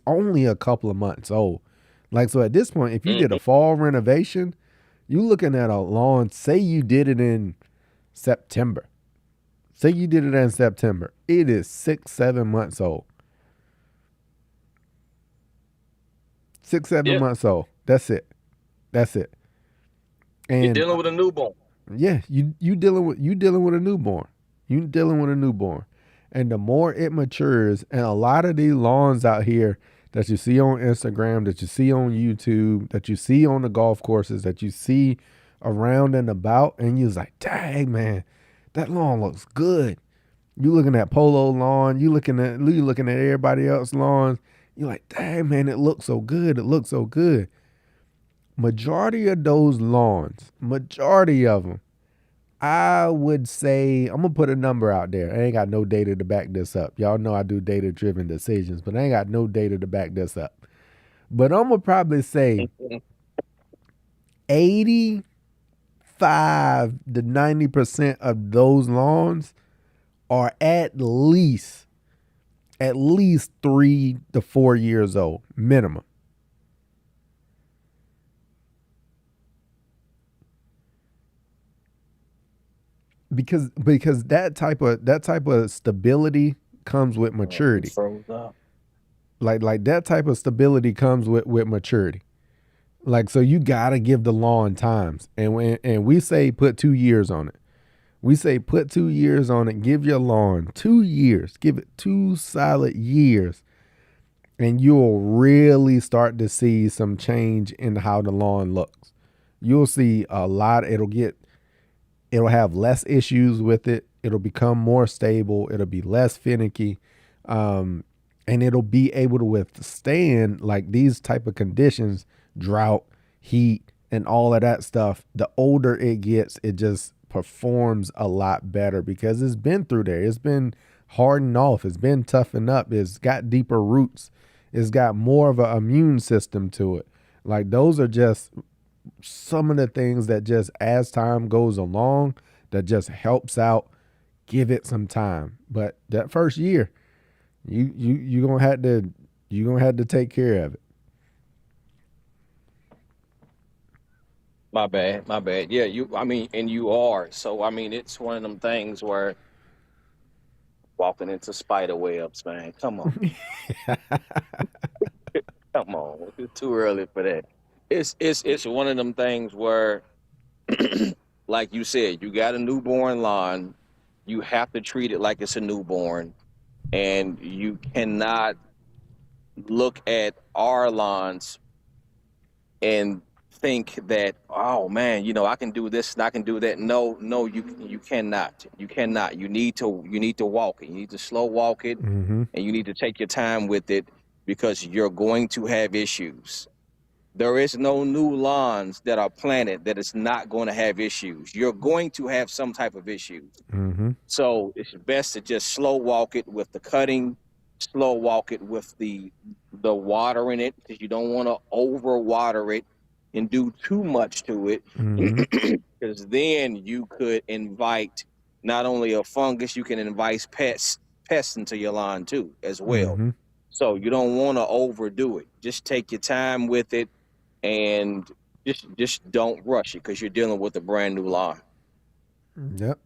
only a couple of months old. Like, so at this point, if you did a fall renovation, you looking at a lawn, say you did it in September. It is 6-7 months old. 6-7 months old. That's it. And you're dealing with a newborn. Yeah, you dealing with a newborn. You dealing with a newborn. And the more it matures, and a lot of these lawns out here that you see on Instagram, that you see on YouTube, that you see on the golf courses, that you see around and about, and you're like, dang man, that lawn looks good. You looking at Polo lawn, you looking at everybody else's lawns, you're like, dang man, it looks so good. Majority of those lawns, majority of them, I would say, I'm going to put a number out there. I ain't got no data to back this up. Y'all know I do data-driven decisions, but I ain't got no data to back this up. But I'm going to probably say 85 to 90% of those lawns are at least 3 to 4 years old, minimum. Because that type of stability comes with maturity. Like that type of stability comes with maturity. Like, so you gotta give the lawn times, and we say put 2 years on it. We say put 2 years on it. Give your lawn 2 years. Give it 2 solid years, and you'll really start to see some change in how the lawn looks. You'll see a lot. It'll have less issues with it. It'll become more stable. It'll be less finicky. And it'll be able to withstand like these type of conditions, drought, heat, and all of that stuff. The older it gets, it just performs a lot better because it's been through there. It's been hardened off. It's been toughened up. It's got deeper roots. It's got more of an immune system to it. Like those are just some of the things that just as time goes along that just helps out. Give it some time. But that first year, you gonna have to take care of it. My bad, my bad. Yeah, I mean, and you are. So I mean, it's one of them things where walking into spider webs, man. Come on, come on. It's too early for that. It's one of them things where, like you said, you got a newborn lawn. You have to treat it like it's a newborn, and you cannot look at our lawns and think that, oh man, I can do this and I can do that. No, no, you cannot. You cannot. You need to walk it. You need to slow walk it, Mm-hmm. and you need to take your time with it because you're going to have issues. There is no new lawns that are planted that is not going to have issues. You're going to have some type of issues. Mm-hmm. So it's best to just slow walk it with the cutting, slow walk it with the watering it because you don't want to over water it and do too much to it Mm-hmm. because then you could invite not only a fungus, you can invite pests into your lawn too as well. Mm-hmm. So you don't want to overdo it. Just take your time with it and just don't rush it because you're dealing with a brand new lawn. Yep.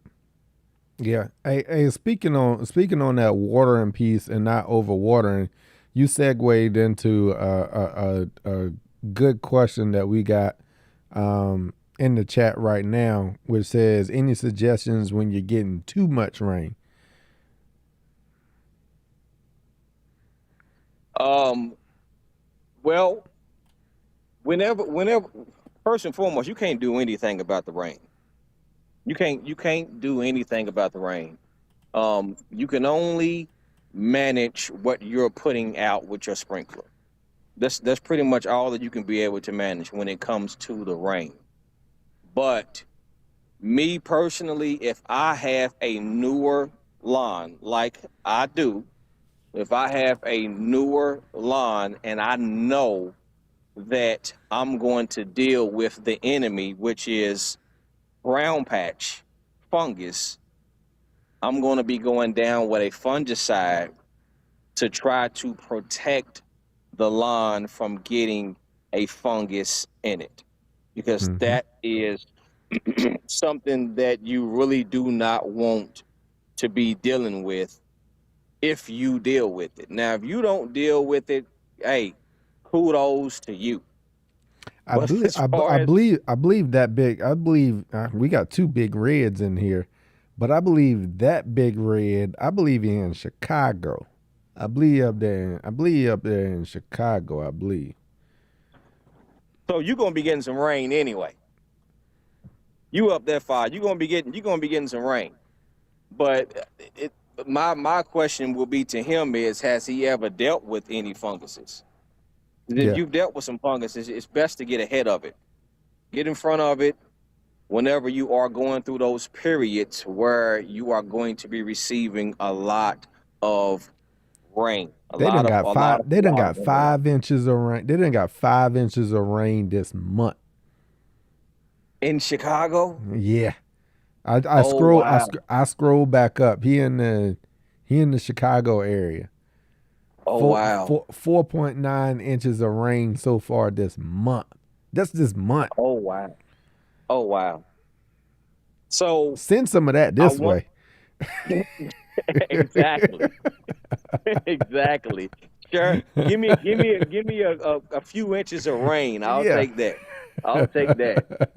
Yeah. Hey, speaking on that watering piece and not over watering, you segued into a good question that we got in the chat right now, which says, "Any suggestions when you're getting too much rain?" Um, well, whenever, first and foremost, you can't do anything about the rain. You can't do anything about the rain. You can only manage what you're putting out with your sprinkler. That's pretty much all that you can be able to manage when it comes to the rain. But me personally, if I have a newer lawn like I do, if I have a newer lawn and I know that I'm going to deal with the enemy, which is brown patch fungus, I'm going to be going down with a fungicide to try to protect the lawn from getting a fungus in it because Mm-hmm. that is something that you really do not want to be dealing with if you deal with it. Now, if you don't deal with it, hey, kudos to you. I But believe as I, b- far I as believe I believe that big. I believe we got two big reds in here, but I believe that big red. I believe he in Chicago. I believe up there in Chicago. I believe. so you're gonna be getting some rain anyway. You up that far, you're gonna be getting some rain. But it my question will be to him is has he ever dealt with any funguses? If Yeah, you've dealt with some funguses, it's best to get ahead of it. Get in front of it whenever you are going through those periods where you are going to be receiving a lot of rain, a they done lot of got a lot five. of They done water got going down 5 inches of rain. They done got 5 inches of rain this month. in Chicago. Yeah, I Oh scroll. wow! I scroll back up. He in the Chicago area. Oh Four, wow! four, 4.9 inches of rain so far this month. That's this month. Oh wow! Oh wow! So Send some of that I this want way. exactly, exactly. Sure, give me a few inches of rain. I'll Yeah. take that. I'll take that.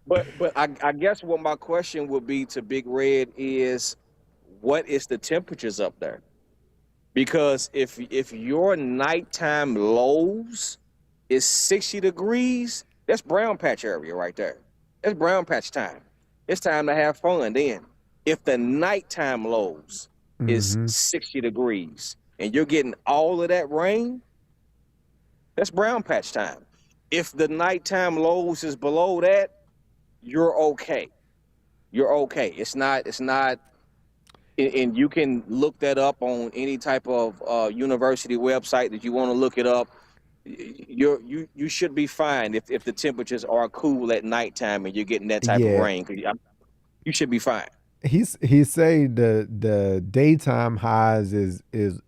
But I guess what my question would be to Big Red is, what is the temperatures up there? Because if your nighttime lows is 60 degrees, that's brown patch area right there. That's brown patch time. It's time to have fun then. If the nighttime lows. is Mm-hmm. 60 degrees and you're getting all of that rain, that's brown patch time. If the nighttime lows is below that, you're okay. You're okay. It's not, and you can look that up on any type of university website that you want to look it up. You should be fine if the temperatures are cool at nighttime and you're getting that type of Yeah. rain. You should be fine. He say the daytime highs is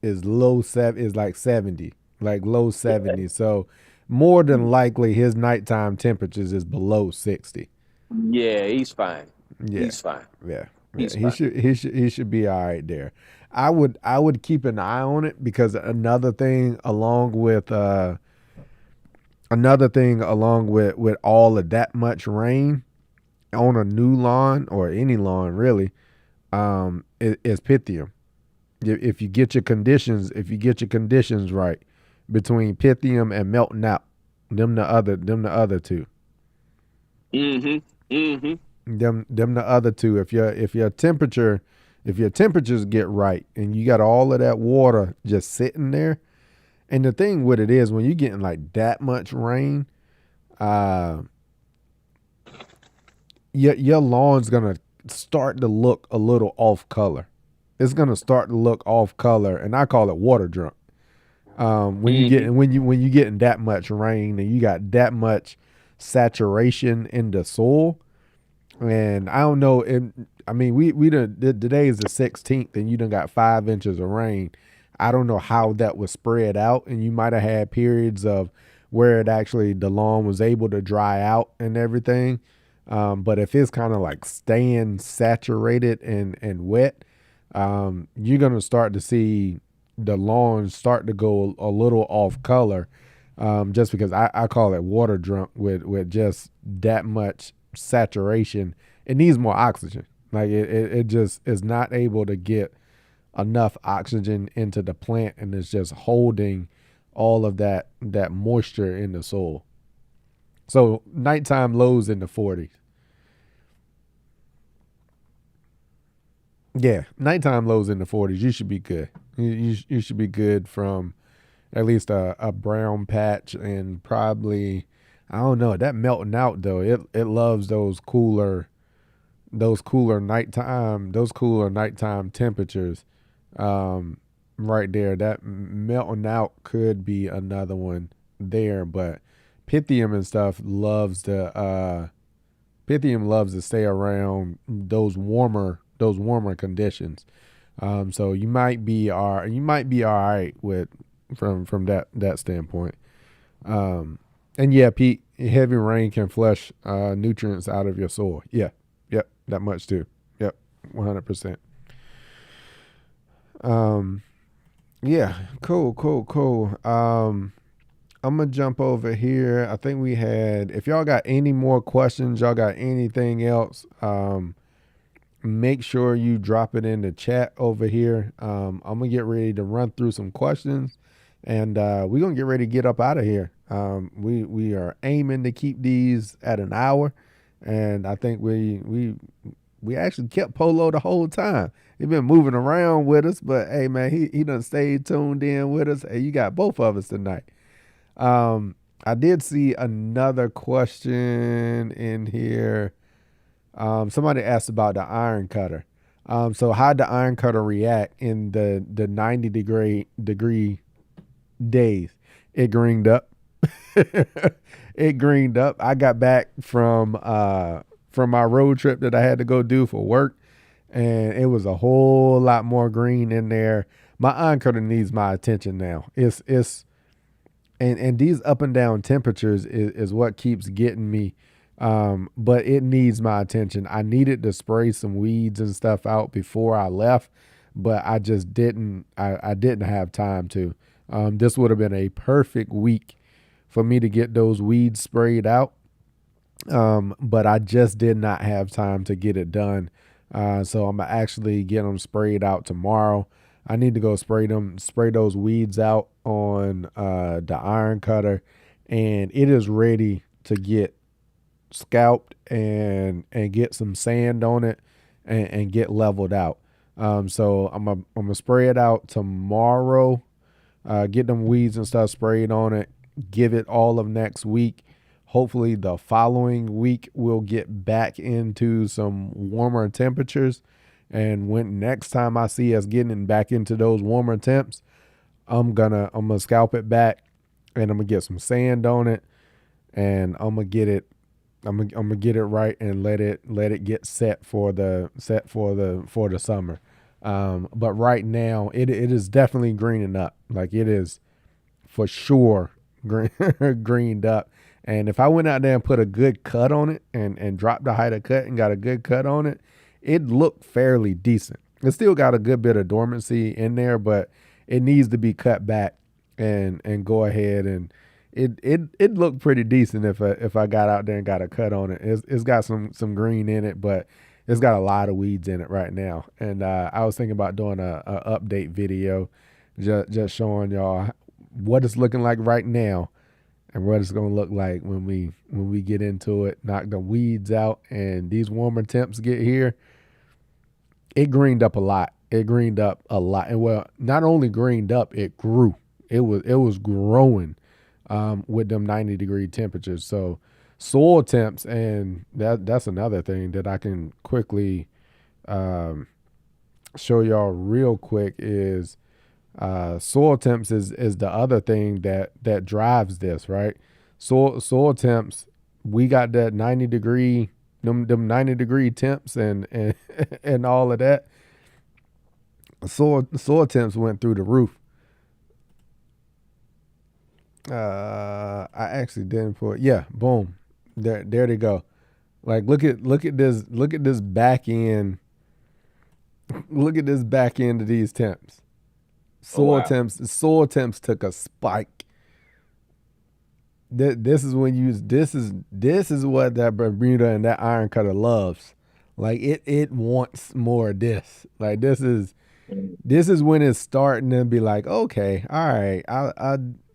low is like 70, like low 70. So more than likely his nighttime temperatures is below 60. Yeah, he's fine. Yeah. He's fine. Yeah. Yeah. He's fine. He should be all right there. I would keep an eye on it because another thing along with all of that much rain on a new lawn or any lawn really, is Pythium. If you get your conditions right between Pythium and melting out, them the other two. Mm-hmm. Mm-hmm. Them the other two. If your temperatures get right and you got all of that water just sitting there, and the thing with it is when you're getting like that much rain, your lawn's gonna start to look a little off color. It's gonna start to look off color, and I call it water drunk. When you getting that much rain and you got that much saturation in the soil, and I don't know. I mean, we done today is the 16th, and you done got 5 inches of rain. I don't know how that was spread out, and you might have had periods of where it actually the lawn was able to dry out and everything. But if it's kind of like staying saturated and wet, you're gonna start to see the lawn start to go a little off color, just because I call it water drunk with just that much saturation. It needs more oxygen. Like it just is not able to get enough oxygen into the plant, and it's just holding all of that moisture in the soil. So nighttime lows in the 40s. Yeah, nighttime lows in the 40s. You should be good. You should be good from at least a brown patch, and probably, I don't know, that melting out though. It loves those cooler nighttime temperatures. Right there, that melting out could be another one there, but Pythium and stuff loves to stay around those warmer conditions. So you might be all right with from that standpoint. And yeah, Pete, heavy rain can flush nutrients out of your soil. Yeah, yep, that much too. Yep, 100%. Yeah, cool. I'm gonna jump over here. I think we had. If y'all got any more questions, y'all got anything else, make sure you drop it in the chat over here. I'm gonna get ready to run through some questions, and we're gonna get ready to get up out of here. We are aiming to keep these at an hour, and I think we actually kept Polo the whole time. He been moving around with us, but hey man, he done stayed tuned in with us. Hey, you got both of us tonight. I did see another question in here. Somebody asked about the iron cutter. So how'd the iron cutter react in the 90 degree days? It greened up. It greened up. I got back from my road trip that I had to go do for work, and it was a whole lot more green in there. My iron cutter needs my attention now. And these up and down temperatures is what keeps getting me. But it needs my attention. I needed to spray some weeds and stuff out before I left, but I just didn't. I didn't have time to. This would have been a perfect week for me to get those weeds sprayed out. But I just did not have time to get it done. So I'm gonna actually get them sprayed out tomorrow. I need to go spray those weeds out on the iron cutter, and it is ready to get scalped and get some sand on it and get leveled out. So I'm gonna spray it out tomorrow. Get them weeds and stuff sprayed on it. Give it all of next week. Hopefully the following week we'll get back into some warmer temperatures. And when next time I see us getting back into those warmer temps, I'm gonna scalp it back, and I'm gonna get some sand on it, and I'm gonna get it right and let it get set for the summer. But right now it is definitely greening up. Like it is for sure greened up. And if I went out there and put a good cut on it and dropped the height of cut and got a good cut on it, it looked fairly decent. It still got a good bit of dormancy in there, but it needs to be cut back and go ahead, and it looked pretty decent if I got out there and got a cut on it. It's got some green in it, but it's got a lot of weeds in it right now. And I was thinking about doing a update video, just showing y'all what it's looking like right now and what it's gonna look like when we get into it, knock the weeds out, and these warmer temps get here. It greened up a lot. And well, not only greened up, it grew. It was growing with them 90-degree temperatures. So soil temps, and that's another thing that I can quickly show y'all real quick is soil temps is the other thing that drives this, right? Soil temps, we got that 90-degree, them 90-degree temps and and all of that. Soil temps went through the roof. I actually didn't put, yeah, boom, there they go. Like look at this back end. Look at this back end of these temps. Soil temps took a spike. This is when you this is what that Bermuda and that iron cutter loves. Like it wants more of this. Like this is when it's starting to be like, okay, all right,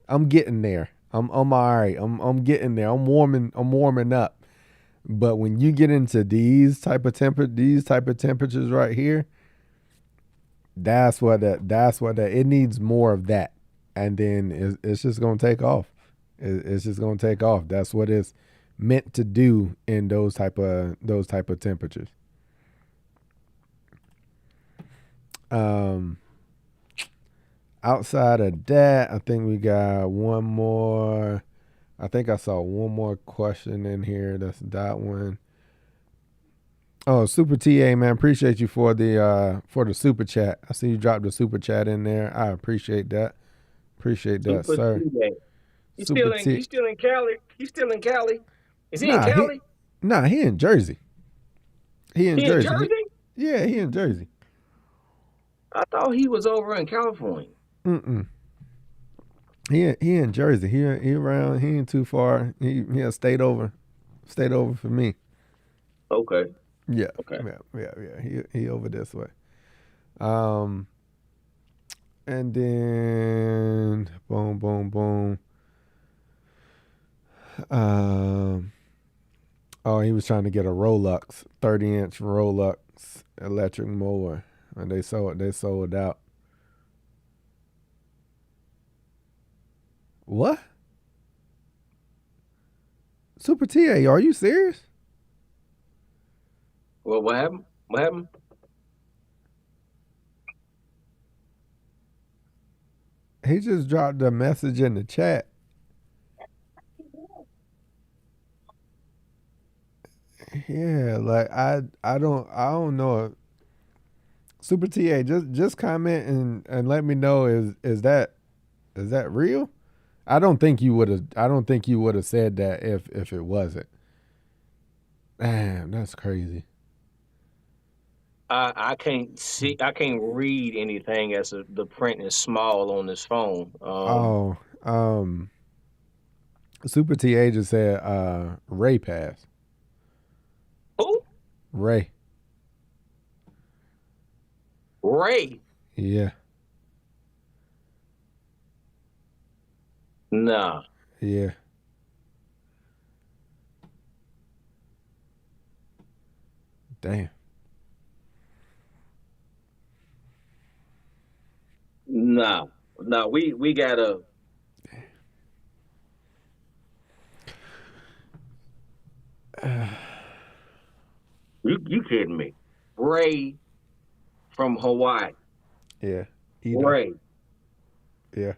I'm getting there. I'm all right. I'm getting there. I'm warming up. But when you get into these type of temperatures right here, that's what it needs more of that, and then it's just gonna take off. It's just gonna take off. That's what it's meant to do in those type of temperatures. Outside of that, I think we got one more. I think I saw one more question in here. That's that one. Oh, Super TA, man, appreciate you for the super chat. I see you dropped the super chat in there. I appreciate that. Appreciate that, Super sir. TA. He's still in Cali. He's still in Cali. Is he in Cali? He in Jersey. He in Jersey. Yeah, he in Jersey. I thought he was over in California. He in Jersey. He around. He ain't too far. He stayed over for me. Okay. Yeah. Okay. Yeah. He over this way. And then boom. Oh, he was trying to get a Rolex, 30-inch Rolex electric mower, and they sold out. What? Super TA, are you serious? Well, what happened? He just dropped a message in the chat. Yeah, like I don't know. Super TA, just comment and let me know is that real? I don't think you would have said that if it wasn't. Damn, that's crazy. I can't read anything as the print is small on this phone. Super TA just said Ray passed. Who? Ray. Yeah. Nah. Yeah. Damn. No, no, we gotta. You kidding me? Ray from Hawaii. Yeah, Edo. Ray. Yeah,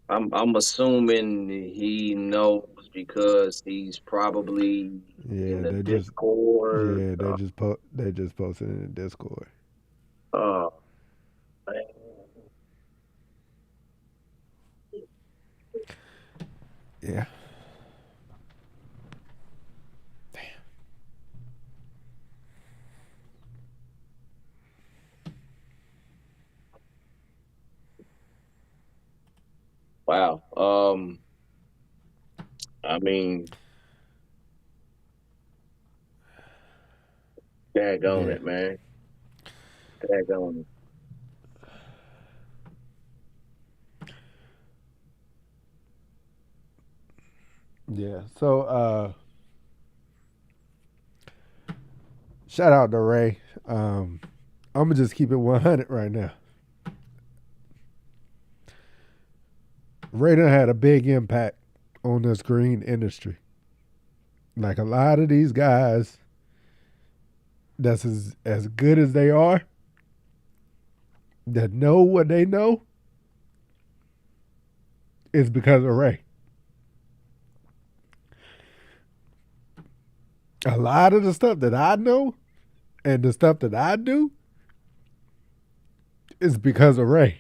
I'm assuming he knows because he's probably yeah. in the They just Discord. yeah they just posted in the Discord. Uh, man. Yeah. Wow. I mean, daggone Yeah. it, man. Daggone it. Yeah. So shout out to Ray. I'm gonna just keep it 100 right now. Ray done had a big impact on this green industry. Like a lot of these guys that's as good as they are, that know what they know, is because of Ray. A lot of the stuff that I know and the stuff that I do is because of Ray.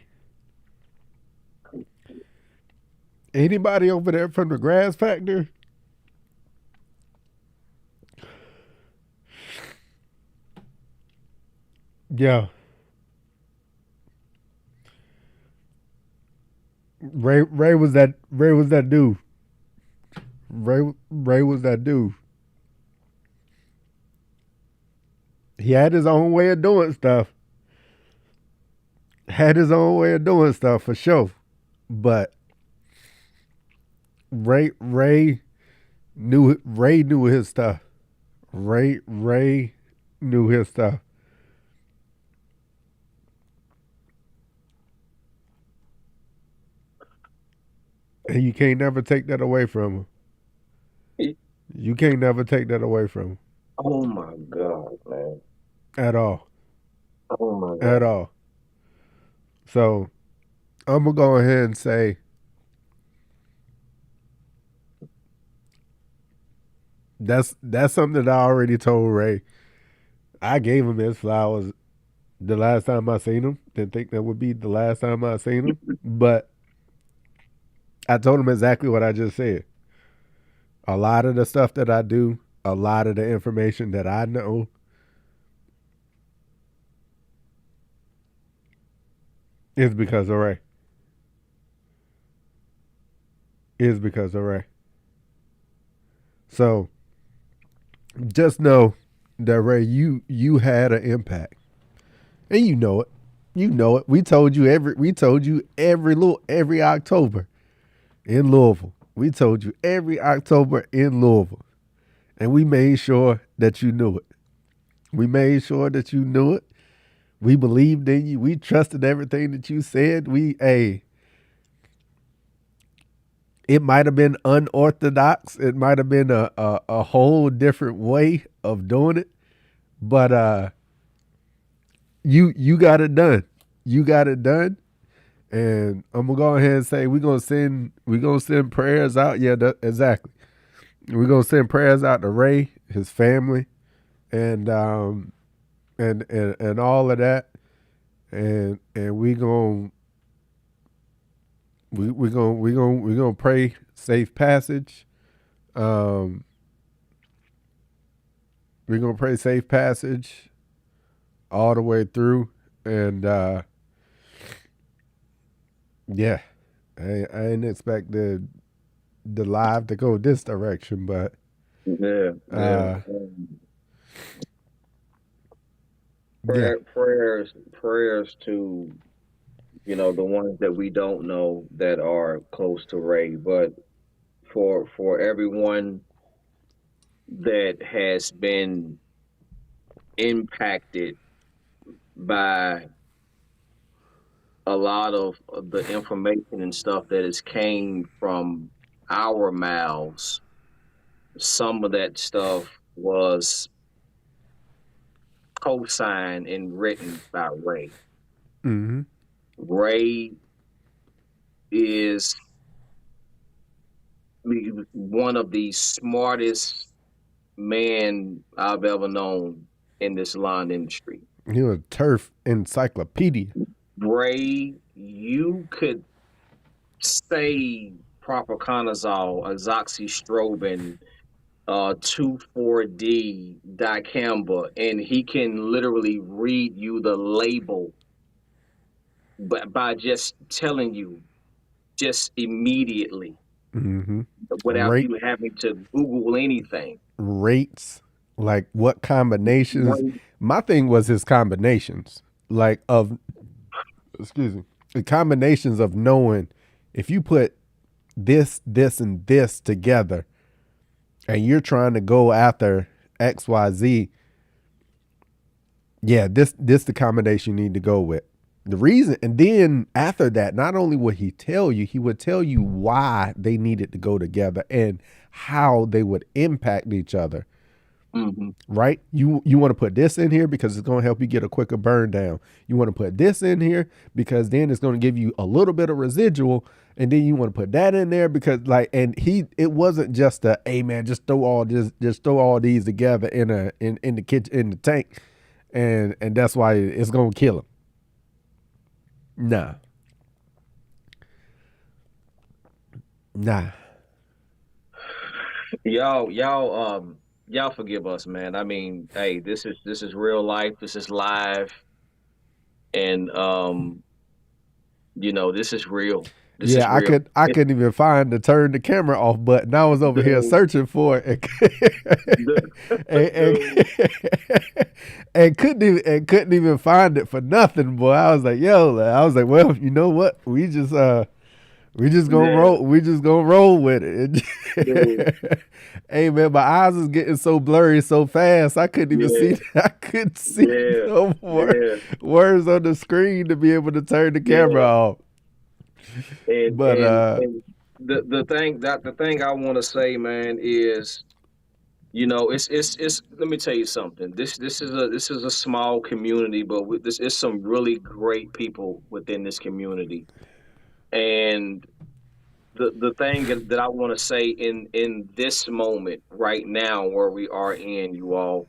Anybody over there from the grass factor, yeah, Ray was that dude. Ray was that dude. He had his own way of doing stuff. Had his own way of doing stuff for sure. But Ray knew his stuff. Ray knew his stuff. And you can't never take that away from him. You can't never take that away from him. Oh my God, man. At all. Oh my At God. all. So I'm gonna go ahead and say that's something that I already told Ray. I gave him his flowers the last time I seen him. Didn't think that would be the last time I seen him. But I told him exactly what I just said. A lot of the stuff that I do, a lot of the information that I know is because of Ray. Is because of Ray. So just know that Ray, you had an impact. And you know it. You know it. We told you every October in Louisville. We told you every October in Louisville. And we made sure that you knew it. We made sure that you knew it. We believed in you. We trusted everything that you said. It might have been unorthodox. It might have been a whole different way of doing it. But you got it done. You got it done. And I'm gonna go ahead and say we're gonna send prayers out. Yeah, exactly. We're gonna send prayers out to Ray, his family, and and all of that. And we gonna pray safe passage. Um, we're gonna pray safe passage all the way through. And yeah, I didn't expect the live to go this direction, but Yeah, yeah. Yeah, Prayers to the ones that we don't know that are close to Ray, but for everyone that has been impacted by a lot of the information and stuff that has came from our mouths. Some of that stuff was co-signed and written by Ray. Mm-hmm. Ray is one of the smartest men I've ever known in this lawn industry. He was a turf encyclopedia. Ray, you could say propiconazole, azoxystrobin, 2,4-D, dicamba, and he can literally read you the label, but by just telling you just immediately Mm-hmm. without Rate you having to Google anything. rates, like what combinations. Ray, My thing was his combinations, like of excuse me, the combinations of knowing if you put this, this, and this together, and you're trying to go after X, Y, Z. Yeah, this the combination you need to go with. The reason, and then after that, not only would he tell you, he would tell you why they needed to go together and how they would impact each other. mm-hmm. Right? You want to put this in here because it's going to help you get a quicker burn down. You want to put this in here because then it's going to give you a little bit of residual, and then you want to put that in there because and it wasn't just a, hey man, just throw all these together in the kitchen, in the tank, and that's why it's going to kill him. Nah. Y'all forgive us, man. I mean, hey, this is real life. This is live, and this is real. This is Yeah, real. I couldn't even find the turn the camera off button. I was over here searching for it and couldn't even find it for nothing, boy. I was like, well, you know what? We just gonna roll. We just gonna roll with it. Hey man, my eyes was getting so blurry so fast. I couldn't even see. I couldn't see no more words on the screen to be able to turn the camera off. And, But and the thing I want to say, man, is it's let me tell you something. This is a small community, but this is some really great people within this community. And the thing that I want to say in this moment right now where we are in, you all,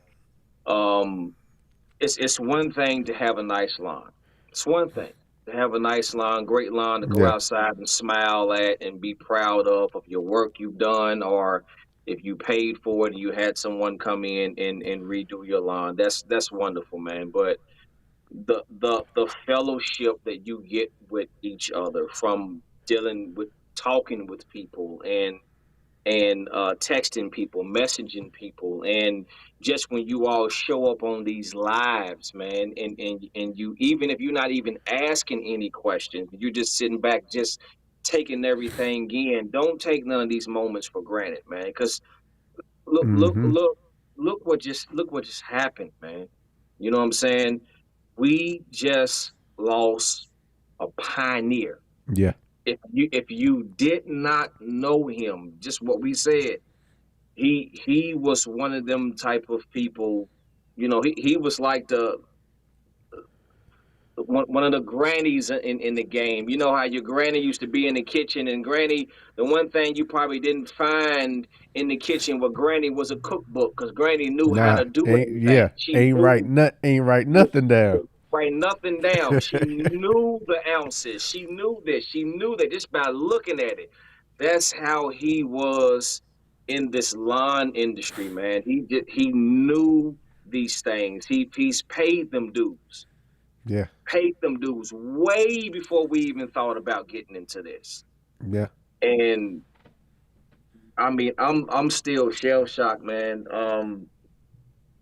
it's one thing to have a nice lawn. It's one thing to have a nice lawn, great lawn to go yeah, outside and smile at and be proud of your work you've done, or if you paid for it and you had someone come in and redo your lawn. That's wonderful, man. But the fellowship that you get with each other from dealing with talking with people and texting people, messaging people, and just when you all show up on these lives, man, and you, even if you're not even asking any questions, you're just sitting back, just taking everything in. Don't take none of these moments for granted, man. Because look, look, mm-hmm, look, look what just happened, man. You know what I'm saying? We just lost a pioneer. yeah, If you did not know him, just what we said, he was one of them type of people. He was like the one of the grannies in the game. You know how your granny used to be in the kitchen, and granny, the one thing you probably didn't find in the kitchen with granny was a cookbook, because granny knew how nah, to do yeah, everything. She knew. ain't write nothing down. Write nothing down. She knew the ounces. She knew this. She knew that just by looking at it. That's how he was in this lawn industry, man. He knew these things. He's paid them dues. Yeah, Paid them dues way before we even thought about getting into this. yeah. And I mean, I'm still shell shocked, man.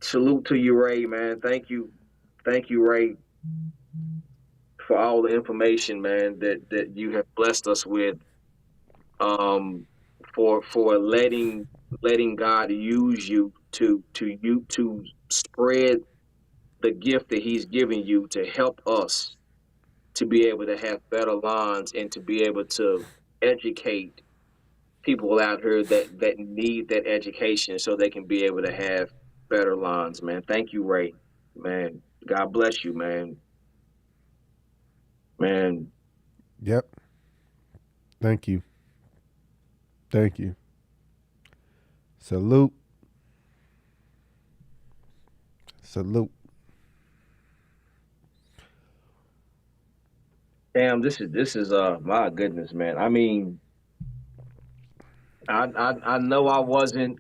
Salute to you, Ray, man. Thank you, Ray, for all the information, man, that you have blessed us with, um, for letting God use you to spread the gift that he's giving you to help us to be able to have better lawns and to be able to educate people out here that need that education so they can be able to have better lawns, man. Thank you, Ray. Man, God bless you, man. Man, Yep. Thank you. Thank you. Salute. Salute. damn, this is my goodness, man. I mean, I know I wasn't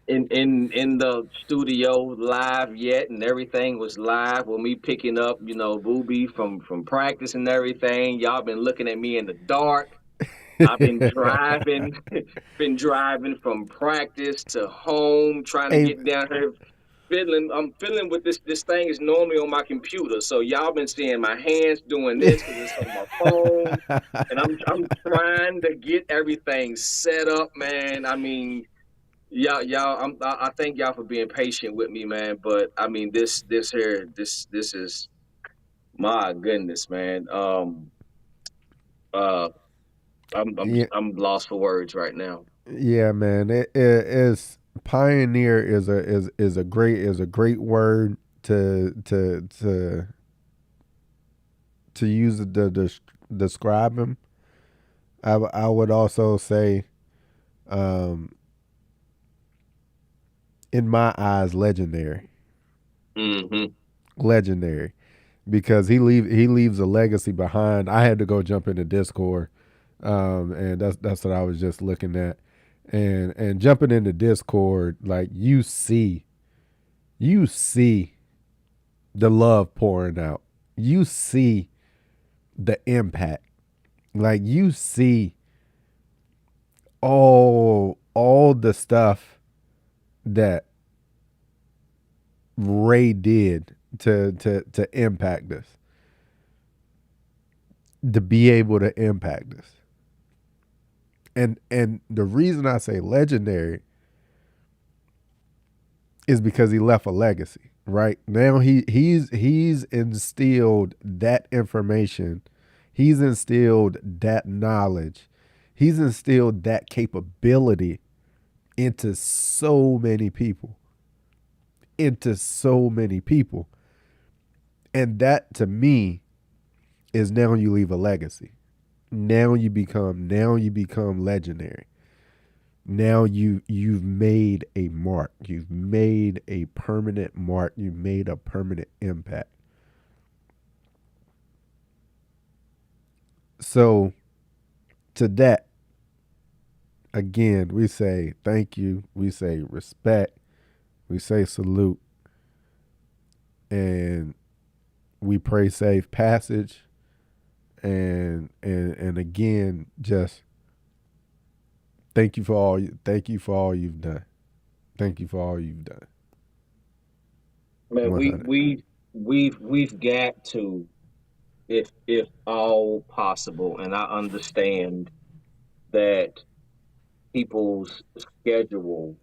in the studio live yet, and everything was live with me picking up, Booby from practice and everything. Y'all been looking at me in the dark. I've been driving, been driving from practice to home, trying to Hey, get down here. I'm fiddling with this thing is normally on my computer, so y'all been seeing my hands doing this because it's on my phone, and I'm trying to get everything set up, man. I mean, I thank y'all for being patient with me, man. But I mean, this is my goodness, man. Uh, I'm I'm yeah, I'm lost for words right now. yeah, man. It is pioneer is a great word to use to describe him. I would also say, um, in my eyes, legendary, Hmm. legendary, because he leaves a legacy behind. I had to go jump into Discord, and that's what I was just looking at, and jumping into Discord, like you see the love pouring out, you see the impact, like you see all the stuff that Ray did to impact us, to be able to impact us. And the reason I say legendary is because he left a legacy. Right now, he's instilled that information, he's instilled that knowledge, he's instilled that capability into so many people, into so many people, and that to me is now you leave a legacy. Now you become legendary. Now you've made a mark. You've made a permanent mark. You've made a permanent impact. So to that, again, we say thank you. We say respect. We say salute. And we pray safe passage. And again, just thank you for all you've done. Thank you for all you've done. Man, 100. we've got to, if all possible, and I understand that people's schedule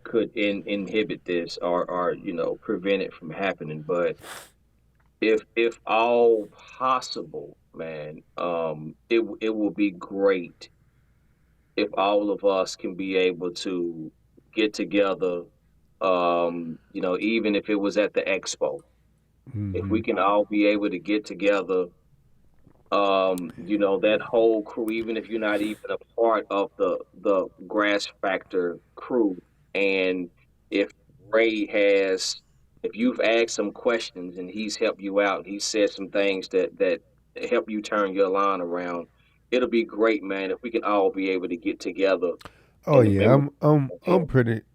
could inhibit this or prevent it from happening. But if all possible, man, it will be great if all of us can be able to get together. Even if it was at the expo, if Mm-hmm. we can all be able to get together, that whole crew, even if you're not even a part of the grass factor crew, and if Ray has, if you've asked some questions and he's helped you out, he said some things that help you turn your line around, it'll be great, man, if we can all be able to get together Oh and yeah, maybe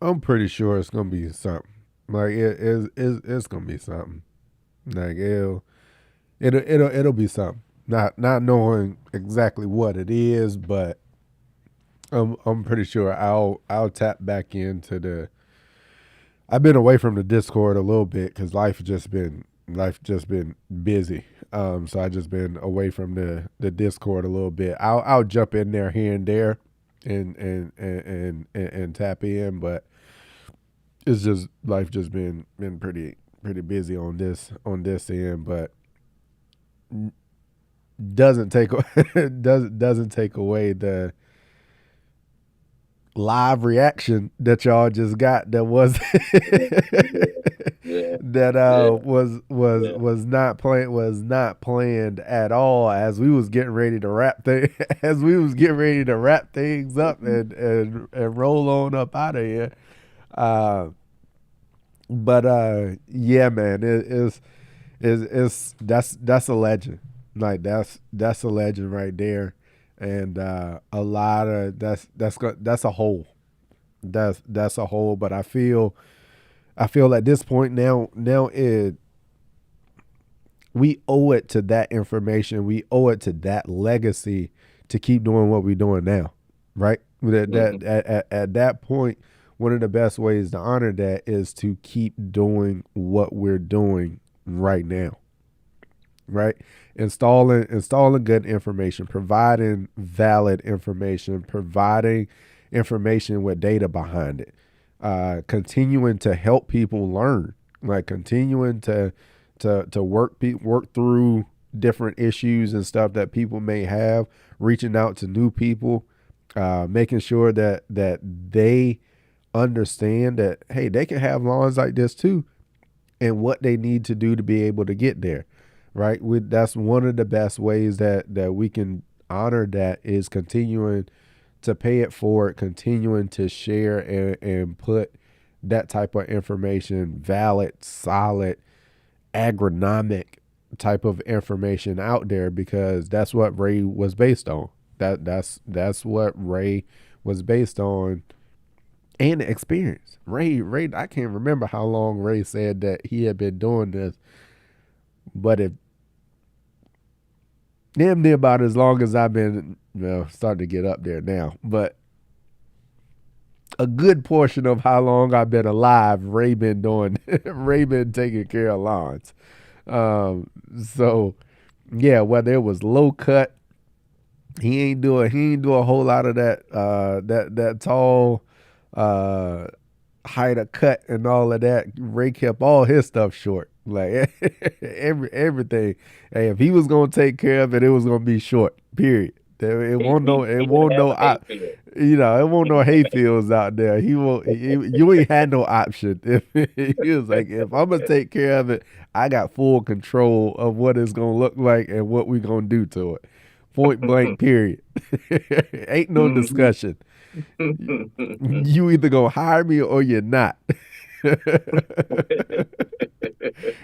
I'm pretty sure it's gonna be something. Like it's gonna be something. Like it'll be something. Not knowing exactly what it is, but I'm pretty sure I'll tap back into the. I've been away from the Discord a little bit because life just been busy. So I just been away from the Discord a little bit. I'll jump in there here and there, and tap in, but it's just life just been pretty busy on this end, but doesn't take doesn't take away the live reaction that y'all just got that was Yeah, that yeah, yeah. was not planned at all as we was getting ready to as we was getting ready to wrap things up and roll on up out of here. Uh, but yeah, man, it's that's a legend. Like that's a legend right there, and a lot of that's a whole. That's a whole. But I feel at this point now we owe it to that information. We owe it to that legacy to keep doing what we're doing now, right? Hmm. At that point, one of the best ways to honor that is to keep doing what we're doing right now, right? Installing good information, providing valid information, providing information with data behind it, continuing to help people learn, like continuing to work through different issues and stuff that people may have, reaching out to new people, making sure that they understand that hey, they can have lawns like this too, and what they need to do to be able to get there, right? That's one of the best ways that we can honor that is continuing to pay it forward, continuing to share and put that type of information, valid, solid, agronomic type of information out there because that's what Ray was based on. That's what Ray was based on and experience. Ray, I can't remember how long Ray said that he had been doing this, but if damn near about as long as I've been, well, starting to get up there now, but a good portion of how long I've been alive, Ray been doing, Ray been taking care of lawns. Um, so yeah, whether it was low cut, he ain't do a whole lot of that tall height of cut and all of that. Ray kept all his stuff short. Like everything. Hey, if he was gonna take care of it, it was gonna be short. Period. It won't no. It He didn't won't have no. a hay field. It won't no hay fields out there. He won't. You ain't had no option. He was like, if I'm gonna take care of it, I got full control of what it's gonna look like and what we gonna do to it. Point blank. Period. Ain't no Mhm. discussion. You either gonna hire me or you're not.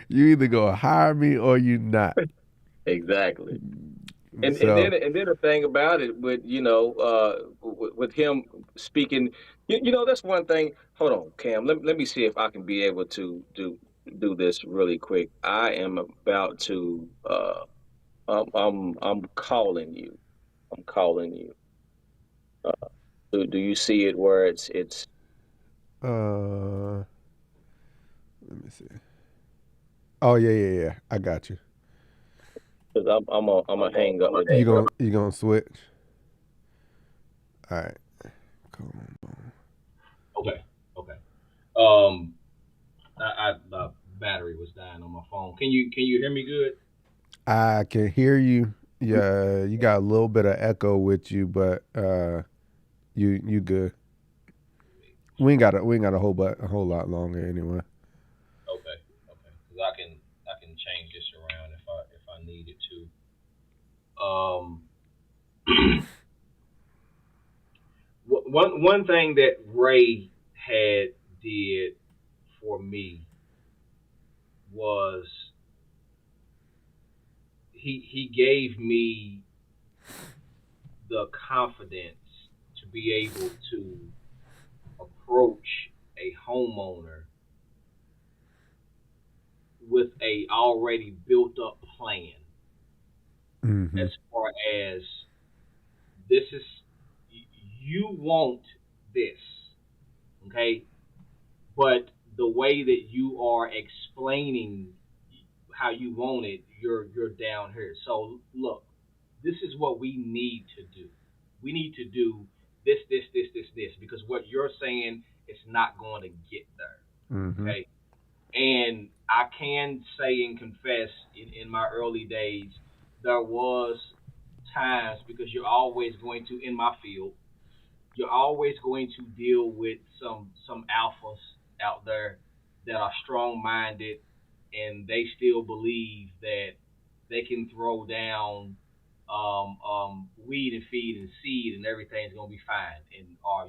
You either gonna hire me or you not. Exactly. So And then the thing about it with with him speaking, that's one thing. Hold on, Cam. Let me see if I can be able to do this really quick. I am about to I'm calling you. I'm calling you. Do you see it where it's let me see. Oh yeah. I got you. because I'm a hang up with You that. gonna switch? All right. Cool. Okay, okay. Um, the battery was dying on my phone. Can you hear me good? I can hear you. Yeah, you got a little bit of echo with you, but you good. We ain't got a whole lot longer anyway. Okay, okay. Because I can change this around if I needed to. One thing that Ray had did for me was he gave me the confidence to be able to approach a homeowner with a already built up plan Mm-hmm. as far as this is you want this, okay, but the way that you are explaining how you want it, you're down here. So look, this is what we need to do. We need to do this, because what you're saying is not going to get there. Mm-hmm. Okay. And I can say and confess in my early days, there was times, because you're always going to, in my field, you're always going to deal with some alphas out there that are strong minded, and they still believe that they can throw down weed and feed and seed and everything's gonna be fine, and or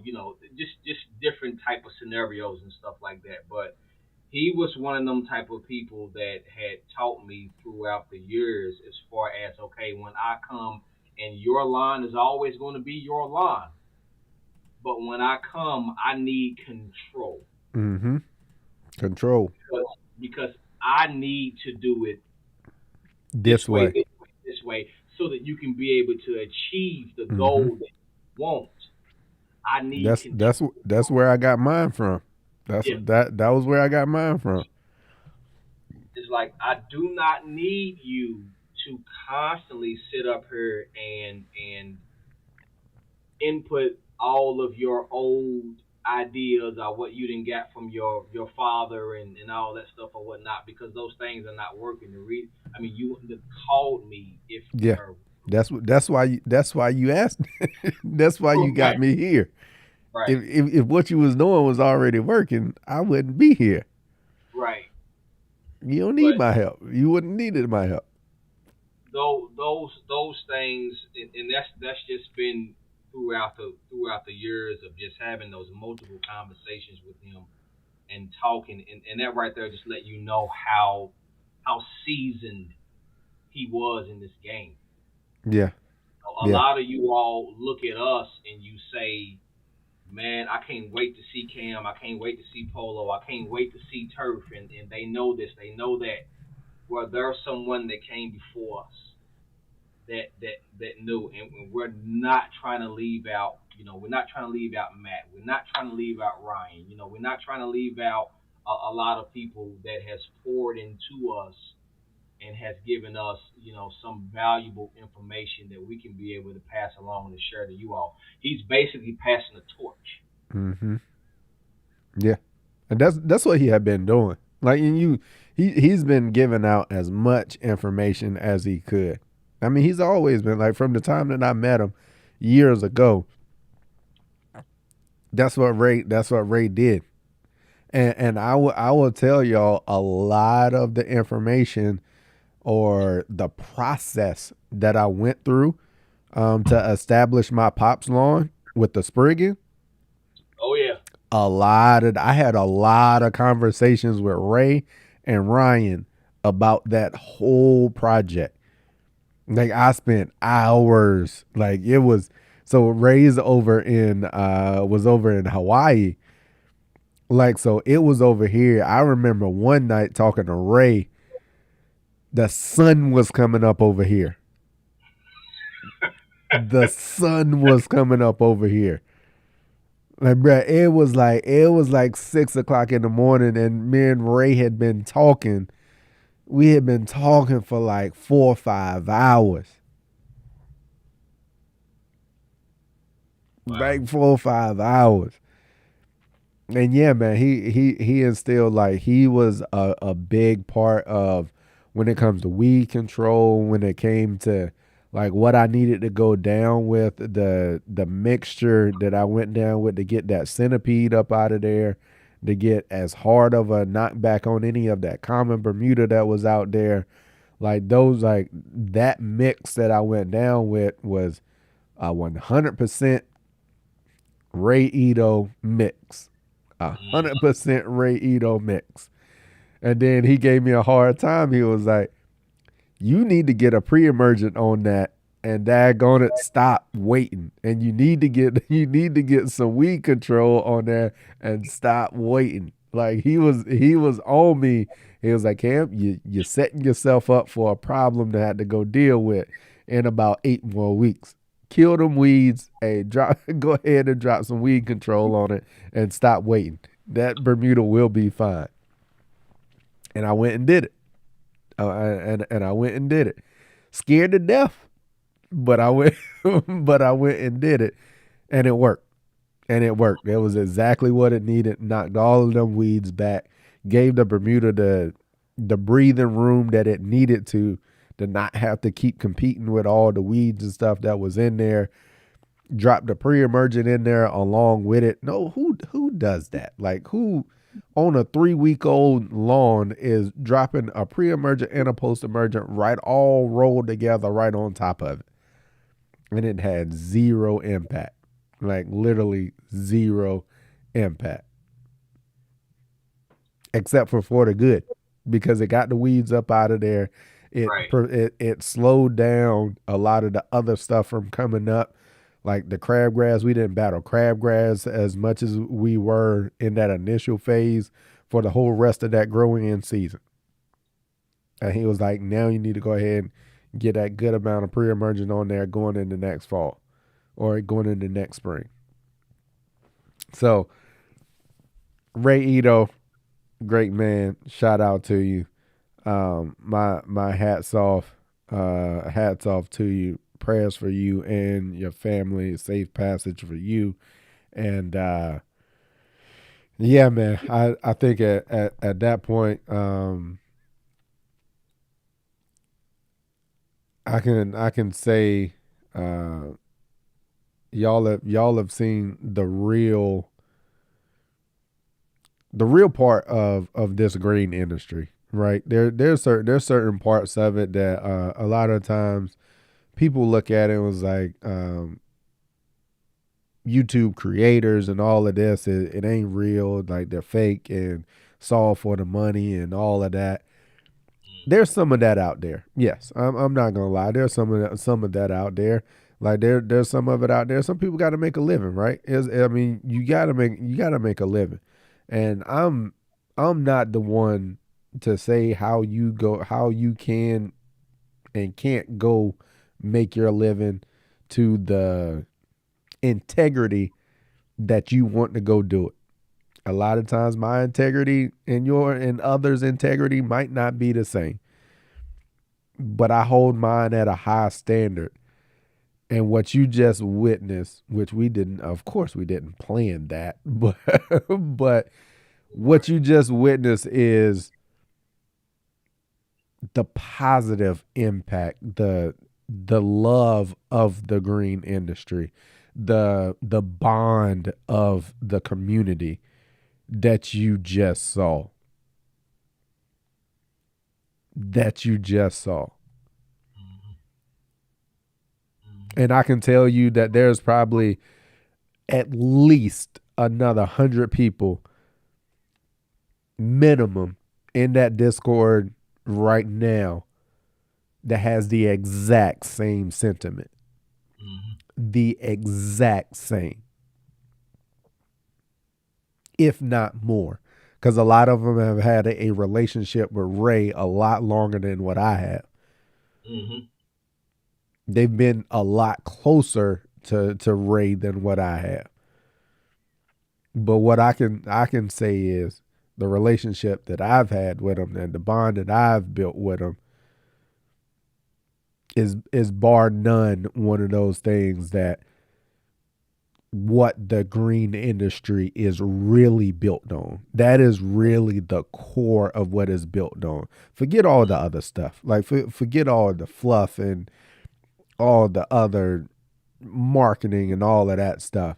just different type of scenarios and stuff like that. But he was one of them type of people that had taught me throughout the years, as far as, okay, when I come, and your line is always going to be your line, but when I come, I need control. Mm-hmm. Control. Because I need to do it This way. this way, so that you can be able to achieve the goal that you want. I need that's where I got mine from. That was where I got mine from. It's like, I do not need you to constantly sit up here and input all of your old ideas or what you didn't get from your father and all that stuff or whatnot, because those things are not working. You wouldn't have called me if you were. That's why you asked. That's why you got me here. Right. If what you was doing was already working, I wouldn't be here. Right. You don't need my help. You wouldn't needed my help. Those things, and that's just been throughout the years of just having those multiple conversations with him and talking, and that right there just let you know how seasoned he was in this game. Yeah. A lot of you all look at us and you say, man, I can't wait to see Cam, I can't wait to see Polo, I can't wait to see Turf, and they know this, they know that. Well, there's someone that came before us that knew, and we're not trying to leave out, we're not trying to leave out Matt, we're not trying to leave out Ryan, we're not trying to leave out a lot of people that has poured into us and has given us, some valuable information that we can be able to pass along and share to you all. He's basically passing the torch. Mm-hmm. Yeah, and that's what he had been doing. Like, he's been giving out as much information as he could. I mean, he's always been, like, from the time that I met him years ago. That's what Ray did, and I will tell y'all a lot of the information or the process that I went through to establish my pops lawn with the sprigging. Oh yeah. I had a lot of conversations with Ray and Ryan about that whole project. Like, I spent hours, like, it was, so Ray's was over in Hawaii. Like, so it was over here. I remember one night talking to Ray, the sun was coming up over here. The sun was coming up over here. Like, bruh, it was like 6:00 in the morning, and me and Ray had been talking. We had been talking for like 4 or 5 hours. Wow. Like 4 or 5 hours. And yeah, man, he instilled, like, he was a big part of when it comes to weed control, when it came to, like, what I needed to go down with, the mixture that I went down with to get that centipede up out of there, to get as hard of a knockback on any of that common Bermuda that was out there. Like, that mix that I went down with was a 100% Ray Edo mix. 100% Ray Edo mix. And then he gave me a hard time. He was like, you need to get a pre-emergent on that, and daggone it, stop waiting. And you need to get some weed control on there and stop waiting. Like, he was on me. He was like, Cam, you're setting yourself up for a problem to have to go deal with in about 8 more weeks. Kill them weeds. Hey, go ahead and drop some weed control on it and stop waiting. That Bermuda will be fine. And I went and did it. And I went and did it. Scared to death, but I went and did it, and it worked. and it worked. It was exactly what it needed. Knocked all of them weeds back. Gave the Bermuda the breathing room that it needed to not have to keep competing with all the weeds and stuff that was in there. Dropped the pre-emergent in there along with it. No, who does that? Like, who on a 3-week-old lawn is dropping a pre-emergent and a post-emergent right all rolled together right on top of it? And it had zero impact. Like, literally zero impact. Except for the good, because it got the weeds up out of there. It slowed down a lot of the other stuff from coming up. Like the crabgrass, we didn't battle crabgrass as much as we were in that initial phase for the whole rest of that growing in season. And he was like, now you need to go ahead and get that good amount of pre-emergent on there going into next fall or going into next spring. So Ray Edo, great man. Shout out to you. My hats off to you. Prayers for you and your family. Safe passage for you. And yeah, man, I think at that point, I can say y'all have seen the real part of this green industry, right? There's certain parts of it that a lot of times people look at it and was like YouTube creators and all of this, it ain't real, like they're fake and it's all for the money and all of that. There's some of that out there. Yes, I'm not gonna lie. There's some of that out there. Like there's some of it out there. Some people got to make a living, right? You gotta make a living, and I'm not the one to say how you can and can't go make your living to the integrity that you want to go do it. A lot of times my integrity and others' integrity might not be the same, but I hold mine at a high standard. And what you just witnessed, which of course we didn't plan that, but what you just witnessed is the positive impact, the love of the green industry, the bond of the community that you just saw. And I can tell you that there's probably at least another 100 people minimum in that Discord right now that has the exact same sentiment. The exact same. If not more. Because a lot of them have had a relationship with Ray a lot longer than what I have. They've been a lot closer to Ray than what I have. But what I can say is the relationship that I've had with him and the bond that I've built with him is bar none one of those things that what the green industry is really built on. That is really the core of what is built on. Forget all the other stuff. Like forget all the fluff and all the other marketing and all of that stuff.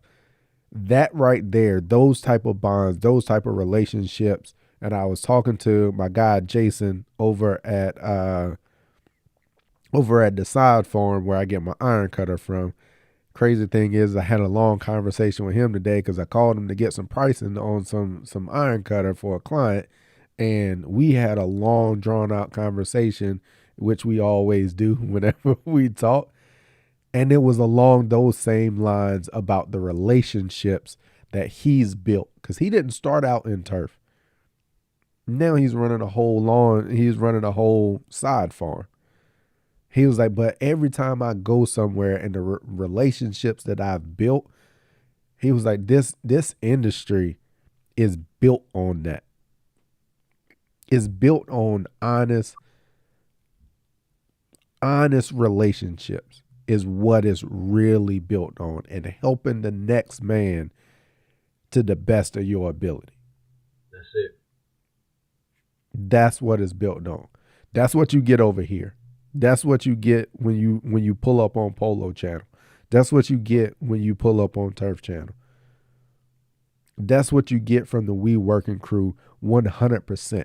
That right there, those type of bonds, those type of relationships. And I was talking to my guy Jason over at the side farm where I get my iron cutter from. Crazy thing is, I had a long conversation with him today because I called him to get some pricing on some iron cutter for a client, and we had a long drawn out conversation, which we always do whenever we talk. And it was along those same lines about the relationships that he's built, because he didn't start out in turf. Now he's running a whole lawn. He's running a whole side farm. He was like, but every time I go somewhere and the relationships that I've built, he was like, this industry is built on that. It's built on honest relationships is what is really built on, and helping the next man to the best of your ability. That's it. That's what it's built on. That's what you get over here. That's what you get when you pull up on Polo Channel. That's what you get when you pull up on Turf Channel. That's what you get from the We Working crew 100%.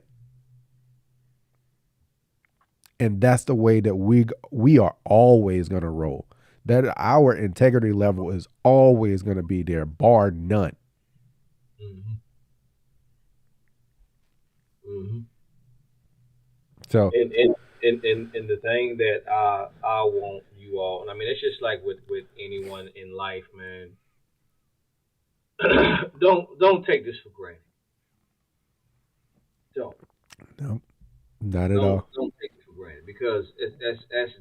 And that's the way that we are always going to roll. That our integrity level is always going to be there, bar none. Mm-hmm. Mm-hmm. So and the thing that I want you all, and I mean, it's just like with anyone in life, man. don't take this for granted. Don't. no, not at all. Don't take it for granted, because as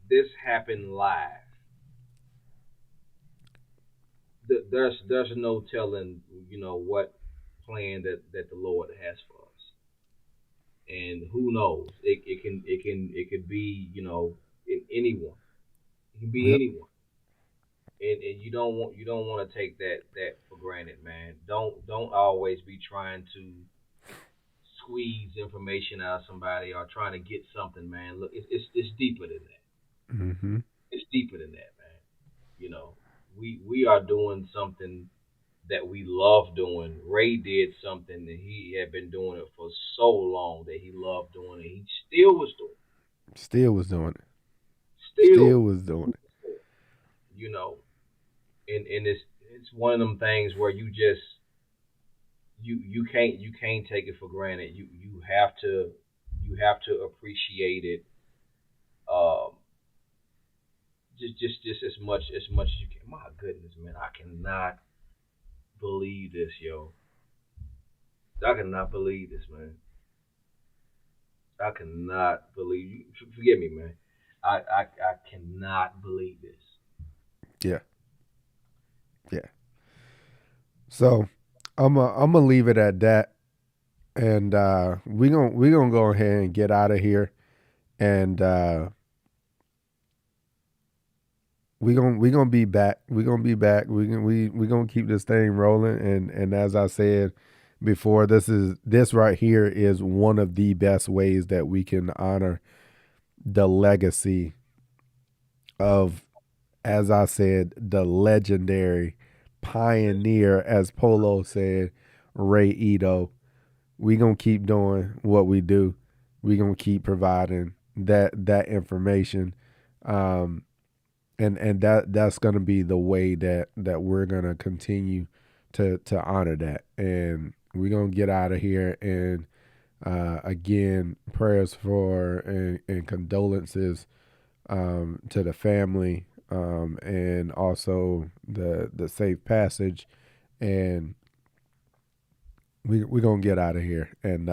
this happened live. There's no telling, what plan that the Lord has for us, and who knows? It could be, in anyone. It can be Yep. anyone, and you don't want to take that for granted, man. Don't always be trying to squeeze information out of somebody or trying to get something, man. Look, it's deeper than that. Mm-hmm. It's deeper than that, man. We are doing something that we love doing. Ray did something that he had been doing it for so long that he loved doing it. He still was doing it. Still was doing it. Still was doing it. And it's one of them things where you just you can't take it for granted. You have to appreciate it. Just as much as you can. My goodness, man, I cannot believe this, yo. I cannot believe this, man. I cannot believe you. Forgive me, man. I cannot believe this. Yeah. Yeah. So I'm gonna leave it at that, and we gonna go ahead and get out of here, and we gonna be back. We gonna be back. We gonna keep this thing rolling, and as I said before, this right here is one of the best ways that we can honor the legacy of, as I said, the legendary pioneer, as Polo said, Ray Edo. We gonna keep doing what we do. We gonna keep providing that information, and that's gonna be the way that we're gonna continue to honor that. And we're gonna get out of here. And again, prayers for and condolences to the family, and also the safe passage. And we're gonna get out of here. And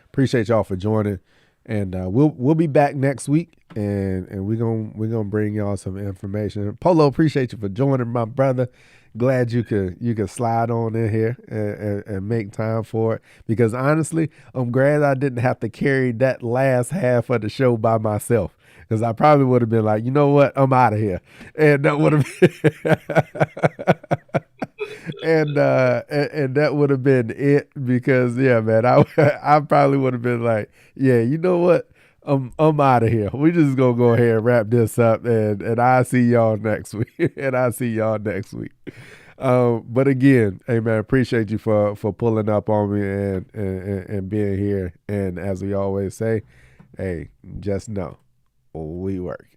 appreciate y'all for joining. And we'll be back next week, and we're gonna bring y'all some information. Polo, appreciate you for joining, my brother. Glad you could slide on in here and make time for it, because honestly, I'm glad I didn't have to carry that last half of the show by myself, because I probably would have been like, you know what, I'm out of here, and that would have been and that would have been it, because yeah, man, I probably would have been like, yeah, you know what, I'm out of here. We just gonna go ahead and wrap this up, and I see y'all next week. But again, hey man, appreciate you for pulling up on me and being here. And as we always say, hey, just know we work.